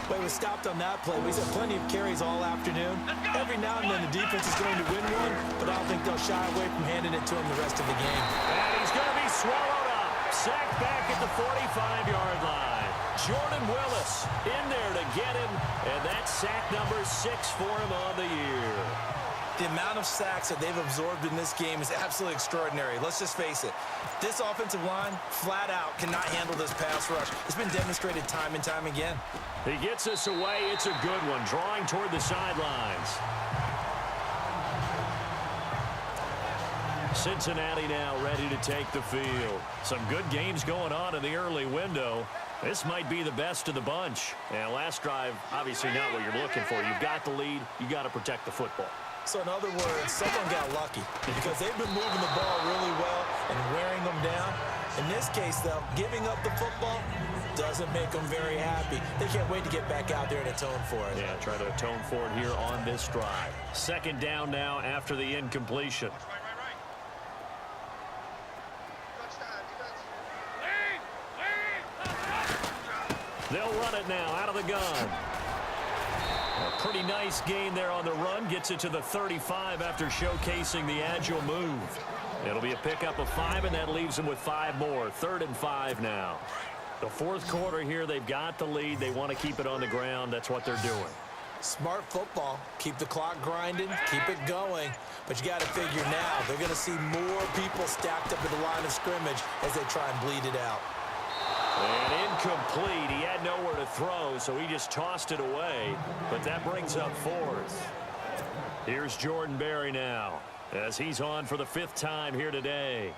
But he was stopped on that play. He's had plenty of carries all afternoon. Every now and then the defense is going to win one, but I don't think they'll shy away from handing it to him the rest of the game. And he's going to be swallowed up. Sacked back at the 45-yard line. Jordan Willis in there to get him, and that's sack number 6 for him on the year. The amount of sacks that they've absorbed in this game is absolutely extraordinary. Let's just face it. This offensive line, flat out, cannot handle this pass rush. It's been demonstrated time and time again. He gets us away. It's a good one, drawing toward the sidelines. Cincinnati now ready to take the field. Some good games going on in the early window. This might be the best of the bunch. And last drive, obviously not what you're looking for. You've got the lead. You got to protect the football. So in other words, someone got lucky because they've been moving the ball really well and wearing them down. In this case, though, giving up the football doesn't make them very happy. They can't wait to get back out there and atone for it. Yeah, try to atone for it here on this drive. Second down now after the incompletion. They'll run it now out of the gun. A pretty nice gain there on the run. Gets it to the 35 after showcasing the agile move. It'll be a pickup of 5, and that leaves them with 5 more. 3rd and 5 now. The fourth quarter here, they've got the lead. They want to keep it on the ground. That's what they're doing. Smart football. Keep the clock grinding. Keep it going. But you got to figure now they're going to see more people stacked up at the line of scrimmage as they try and bleed it out. And incomplete. He had nowhere to throw, so he just tossed it away. But that brings up 4th. Here's Jordan Berry now as he's on for the 5th time here today.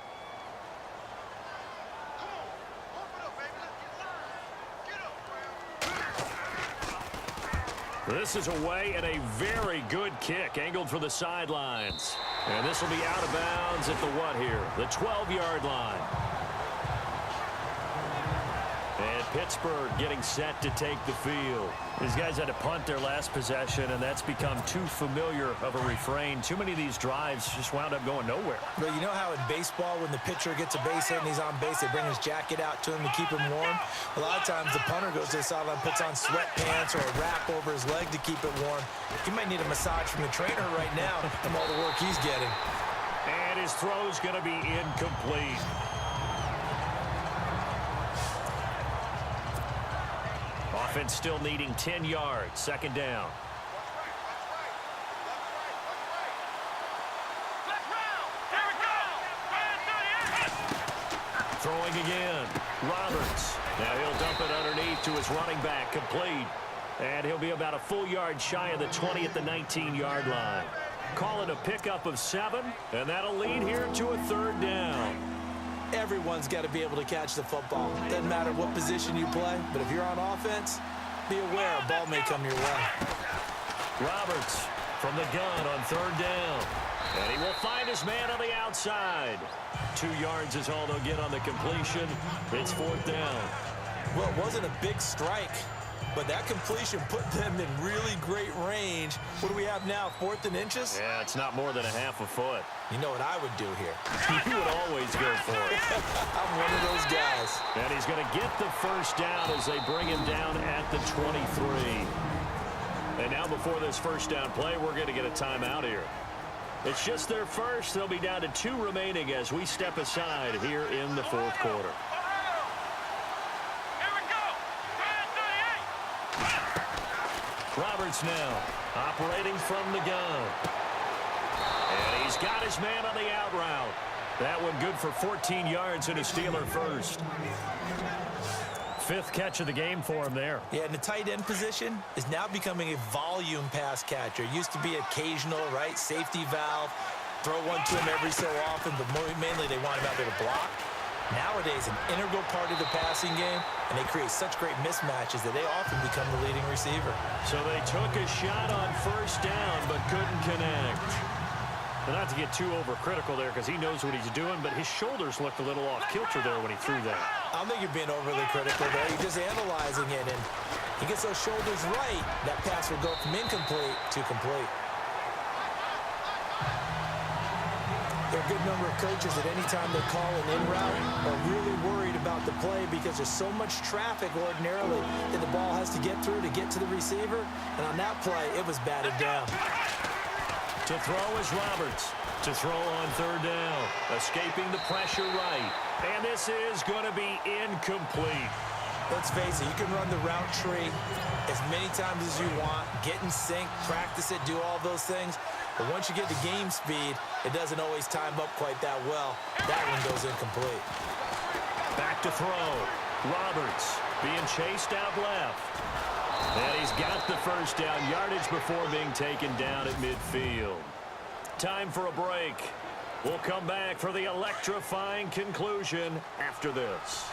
This is away and a very good kick angled for the sidelines. And this will be out of bounds at the what here? The 12-yard line. And Pittsburgh getting set to take the field. These guys had to punt their last possession, and that's become too familiar of a refrain. Too many of these drives just wound up going nowhere. But you know how in baseball, when the pitcher gets a base hit and he's on base, they bring his jacket out to him to keep him warm? A lot of times the punter goes to the sideline, puts on sweatpants or a wrap over his leg to keep it warm. He might need a massage from the trainer right now from all the work he's getting. And his throw's going to be incomplete. Defense still needing 10 yards. Second down. Throwing again. Roberts. Now he'll dump it underneath to his running back. Complete. And he'll be about a full yard shy of the 20 at the 19-yard line. Call it a pickup of 7, and that'll lead here to a third down. Everyone's got to be able to catch the football. Doesn't matter what position you play, but if you're on offense, be aware a ball may come your way. Roberts from the gun on third down. And he will find his man on the outside. 2 yards is all they'll get on the completion. It's fourth down. Well, it wasn't a big strike, but that completion put them in really great range. What do we have now, 4th and inches? Yeah, it's not more than a half a foot. You know what I would do here? You would always go for it. I'm one of those guys. And he's going to get the first down as they bring him down at the 23. And now before this first down play, we're going to get a timeout here. It's just their first. They'll be down to 2 remaining as we step aside here in the fourth quarter. Roberts now operating from the gun. And he's got his man on the out route. That one good for 14 yards and a Steeler first. 5th catch of the game for him there. Yeah, and the tight end position is now becoming a volume pass catcher. It used to be occasional, right? Safety valve. Throw one to him every so often, but mainly they want him out there to block. Nowadays, an integral part of the passing game, and they create such great mismatches that they often become the leading receiver. So they took a shot on first down, but couldn't connect. And not to get too overcritical there because he knows what he's doing, but his shoulders looked a little off kilter there when he threw that. I don't think you're being overly critical there. You're just analyzing it, and he gets those shoulders right. That pass will go from incomplete to complete. There are a good number of coaches that any time they call an in route are really worried about the play because there's so much traffic ordinarily that the ball has to get through to get to the receiver. And on that play, it was batted down. To throw is Roberts. To throw on third down. Escaping the pressure right. And this is going to be incomplete. Let's face it, you can run the route tree as many times as you want, get in sync, practice it, do all those things. But once you get to game speed, it doesn't always time up quite that well. That one goes incomplete. Back to throw. Roberts being chased out left. And he's got the first down, yardage before being taken down at midfield. Time for a break. We'll come back for the electrifying conclusion after this.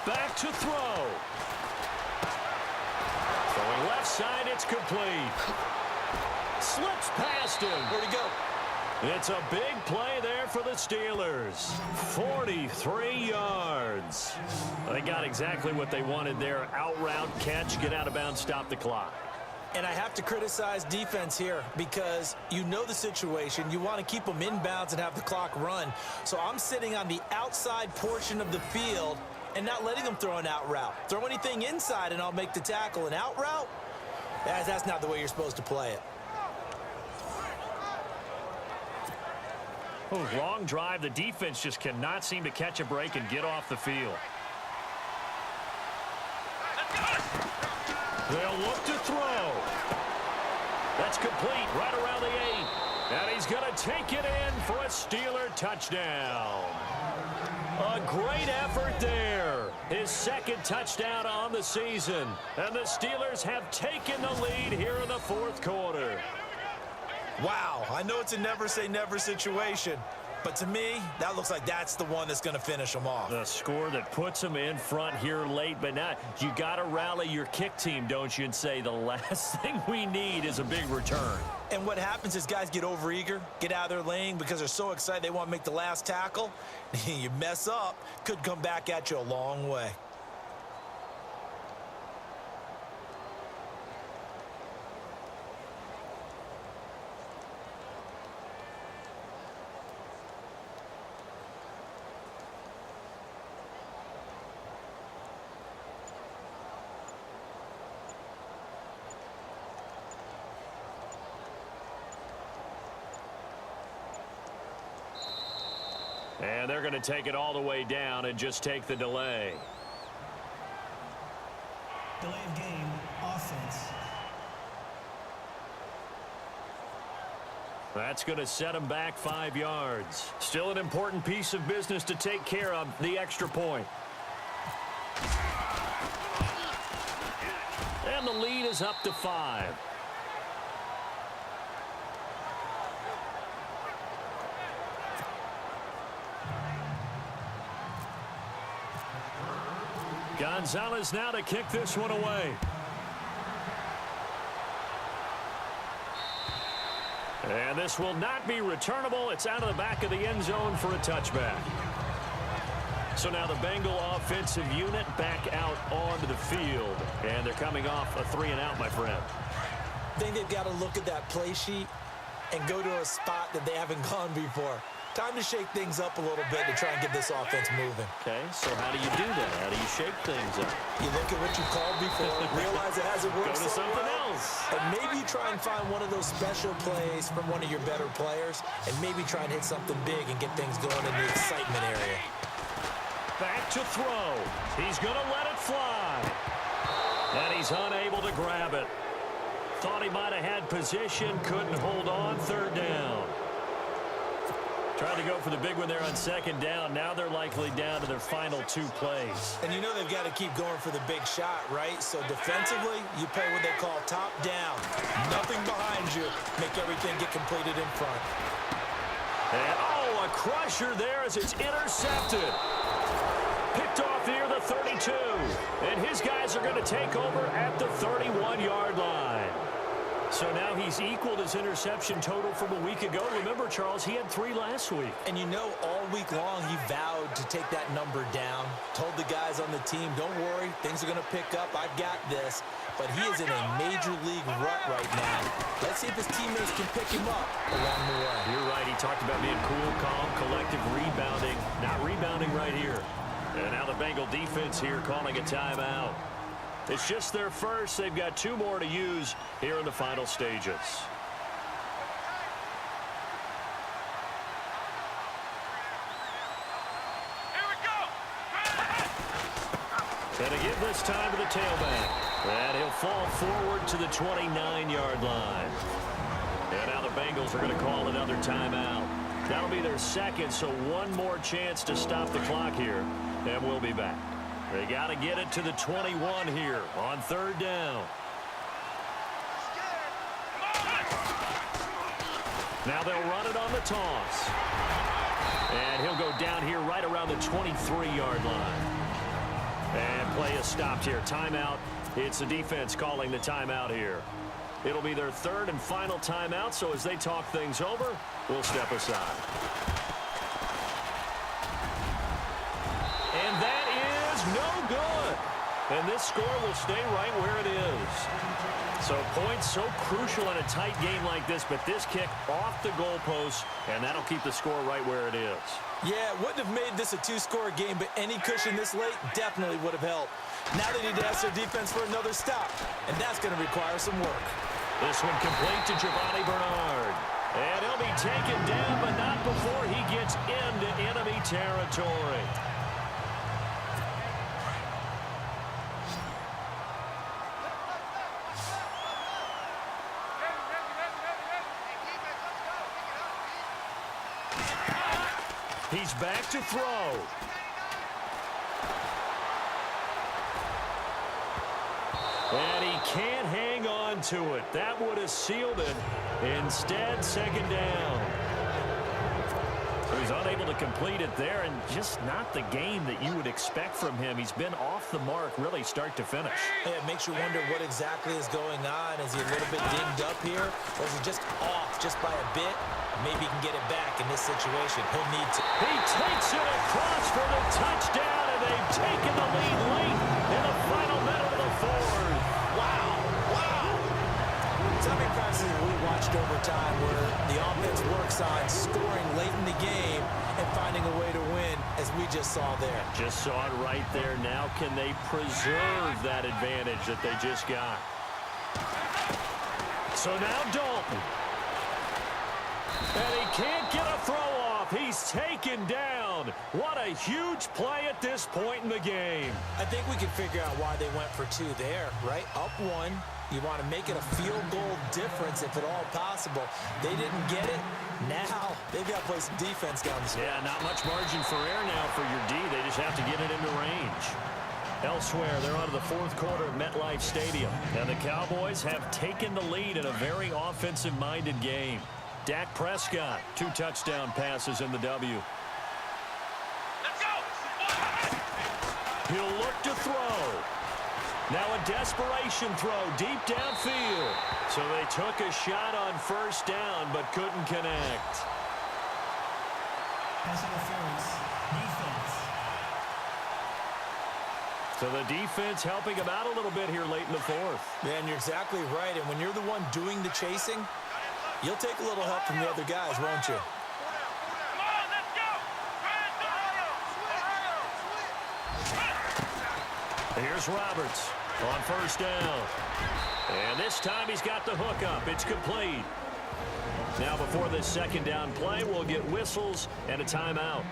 Back to throw. Throwing left side, it's complete. Slips past him. Where'd he go? It's a big play there for the Steelers. 43 yards. They got exactly what they wanted there. Out route, catch, get out of bounds, stop the clock. And I have to criticize defense here because you know the situation. You want to keep them inbounds and have the clock run. So I'm sitting on the outside portion of the field and not letting them throw an out route. Throw anything inside and I'll make the tackle. An out route? That's not the way you're supposed to play it. Oh, long drive. The defense just cannot seem to catch a break and get off the field. They'll look to throw. That's complete right around the 8. And he's going to take it in for a Steeler touchdown. A great effort there. His 2nd touchdown on the season. And the Steelers have taken the lead here in the fourth quarter. Wow, I know it's a never-say-never situation, but to me, that looks like that's the one that's going to finish them off. The score that puts them in front here late, but now you got to rally your kick team, don't you, and say the last thing we need is a big return. And what happens is guys get overeager, get out of their lane because they're so excited they want to make the last tackle. You mess up, could come back at you a long way. And they're going to take it all the way down and just take the delay. Delay of game, offense. That's going to set them back 5 yards. Still an important piece of business to take care of, the extra point. And the lead is up to 5. Gonzalez now to kick this one away. And this will not be returnable. It's out of the back of the end zone for a touchback. So now the Bengal offensive unit back out onto the field. And they're coming off a 3-and-out, my friend. I think they've got to look at that play sheet and go to a spot that they haven't gone before. Time to shake things up a little bit to try and get this offense moving. Okay, so how do you do that? How do you shake things up? You look at what you called before, realize it hasn't worked Go to so something well, else. and maybe you try and find one of those special plays from one of your better players, and maybe try and hit something big and get things going in the excitement area. Back to throw. He's going to let it fly. And he's unable to grab it. Thought he might have had position, couldn't hold on, 3rd down. Tried to go for the big one there on 2nd down. Now they're likely down to their final 2 plays. And you know they've got to keep going for the big shot, right? So defensively, you play what they call top down. Nothing behind you. Make everything get completed in front. And, oh, a crusher there as it's intercepted. Picked off near the 32. And his guys are going to take over at the 31-yard line. So now he's equaled his interception total from a week ago. Remember, Charles, he had 3 last week. And you know, all week long, he vowed to take that number down. Told the guys on the team, don't worry, things are going to pick up. I've got this. But he is in a major league rut right now. Let's see if his teammates can pick him up along the way. You're right. He talked about being cool, calm, collective rebounding. Not rebounding right here. And now the Bengal defense here calling a timeout. It's just their first. They've got 2 more to use here in the final stages. Here we go. And to give this time to the tailback. And he'll fall forward to the 29-yard line. And now the Bengals are going to call another timeout. That'll be their 2nd, so 1 more chance to stop the clock here. And we'll be back. They got to get it to the 21 here on 3rd down. Now they'll run it on the toss. And he'll go down here right around the 23-yard line. And play is stopped here. Timeout. It's the defense calling the timeout here. It'll be their 3rd and final timeout, so as they talk things over, we'll step aside. And that is no good. And this score will stay right where it is. So points so crucial in a tight game like this, but this kick off the goalpost, and that'll keep the score right where it is. Yeah, it wouldn't have made this a 2-score game, but any cushion this late definitely would have helped. Now they need to ask their defense for another stop, and that's going to require some work. This one complete to Giovanni Bernard. And he'll be taken down, but not before he gets into enemy territory. He's back to throw. And he can't hang on to it. That would have sealed it. Instead, 2nd down. So he's unable to complete it there, and just not the game that you would expect from him. He's been off the mark really start to finish. Yeah, it makes you wonder what exactly is going on. Is he a little bit dinged up here, or is he just off just by a bit? Maybe he can get it back in this situation. He'll need to. He takes it across for the touchdown, and they've taken the lead late in the final minute of the 4th. Wow. So many practices we watched over time where the offense works on scoring late in the game and finding a way to win, as we just saw there. Just saw it right there. Now can they preserve that advantage that they just got? So now Dalton. And he can't get a throw off. off. He's taken down. What a huge play at this point in the game. I think we can figure out why they went for 2 there, right? Up 1. You want to make it a field goal difference if at all possible. They didn't get it. Now they've got to play some defense down the stretch. Yeah, not much margin for error now for your D. They just have to get it into range. Elsewhere, they're on to the 4th quarter of MetLife Stadium. And the Cowboys have taken the lead in a very offensive-minded game. Dak Prescott, 2 touchdown passes in the W. Let's go. He'll look to throw. Now a desperation throw deep downfield. So they took a shot on 1st down but couldn't connect. Pass interference. Defense. So the defense helping him out a little bit here late in the 4th. Man, you're exactly right. And when you're the one doing the chasing, you'll take a little help from the other guys, won't you? Come on, let's go. Here's Roberts on 1st down. And this time he's got the hook up. It's complete. Now before this 2nd down play, we'll get whistles and a timeout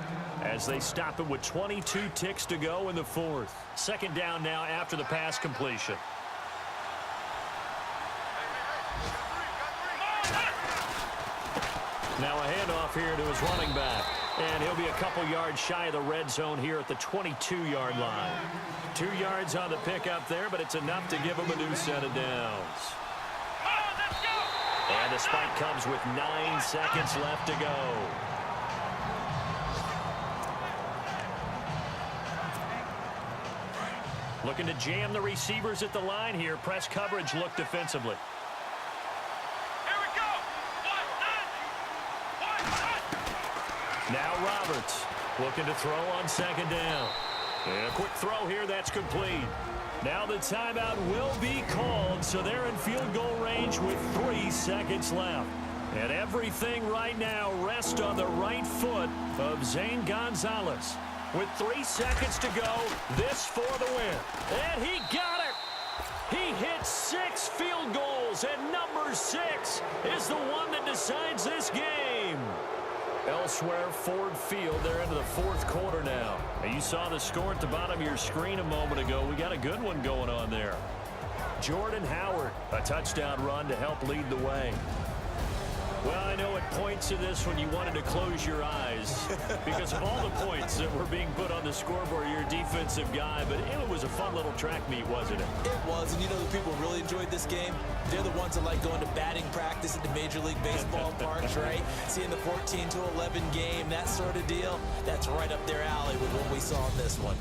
as they stop it with 22 ticks to go in the 4th. 2nd down now after the pass completion. Now a handoff here to his running back. And he'll be a couple yards shy of the red zone here at the 22-yard line. 2 yards on the pickup there, but it's enough to give him a new set of downs. And the spike comes with 9 seconds left to go. Looking to jam the receivers at the line here. Press coverage look defensively. Now Roberts looking to throw on 2nd down. And a quick throw here, that's complete. Now the timeout will be called, so they're in field goal range with 3 seconds left. And everything right now rests on the right foot of Zane Gonzalez. With 3 seconds to go, this for the win. And he got it! He hit 6 field goals, and number 6 is the one that decides this game. Elsewhere, Ford Field, they're into the 4th quarter now. And you saw the score at the bottom of your screen a moment ago. We got a good one going on there. Jordan Howard, a touchdown run to help lead the way. Well, I know at points in this when you wanted to close your eyes because of all the points that were being put on the scoreboard. You're a defensive guy, but it was a fun little track meet, wasn't it? It was, and you know the people who really enjoyed this game? They're the ones that like going to batting practice at the Major League Baseball parks, right? Seeing the 14-11 game, that sort of deal, that's right up their alley with what we saw in this one.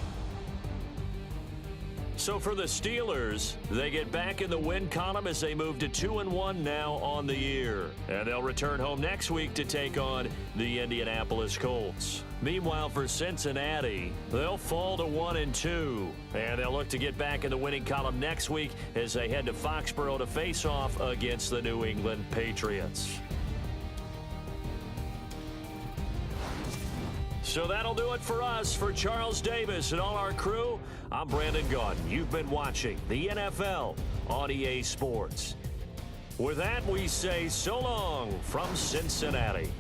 So for the Steelers, they get back in the win column as they move to 2-1 now on the year. And they'll return home next week to take on the Indianapolis Colts. Meanwhile, for Cincinnati, they'll fall to 1-2. And they'll look to get back in the winning column next week as they head to Foxborough to face off against the New England Patriots. So that'll do it for us. For Charles Davis and all our crew, I'm Brandon Gaudin. You've been watching the NFL on EA Sports. With that, we say so long from Cincinnati.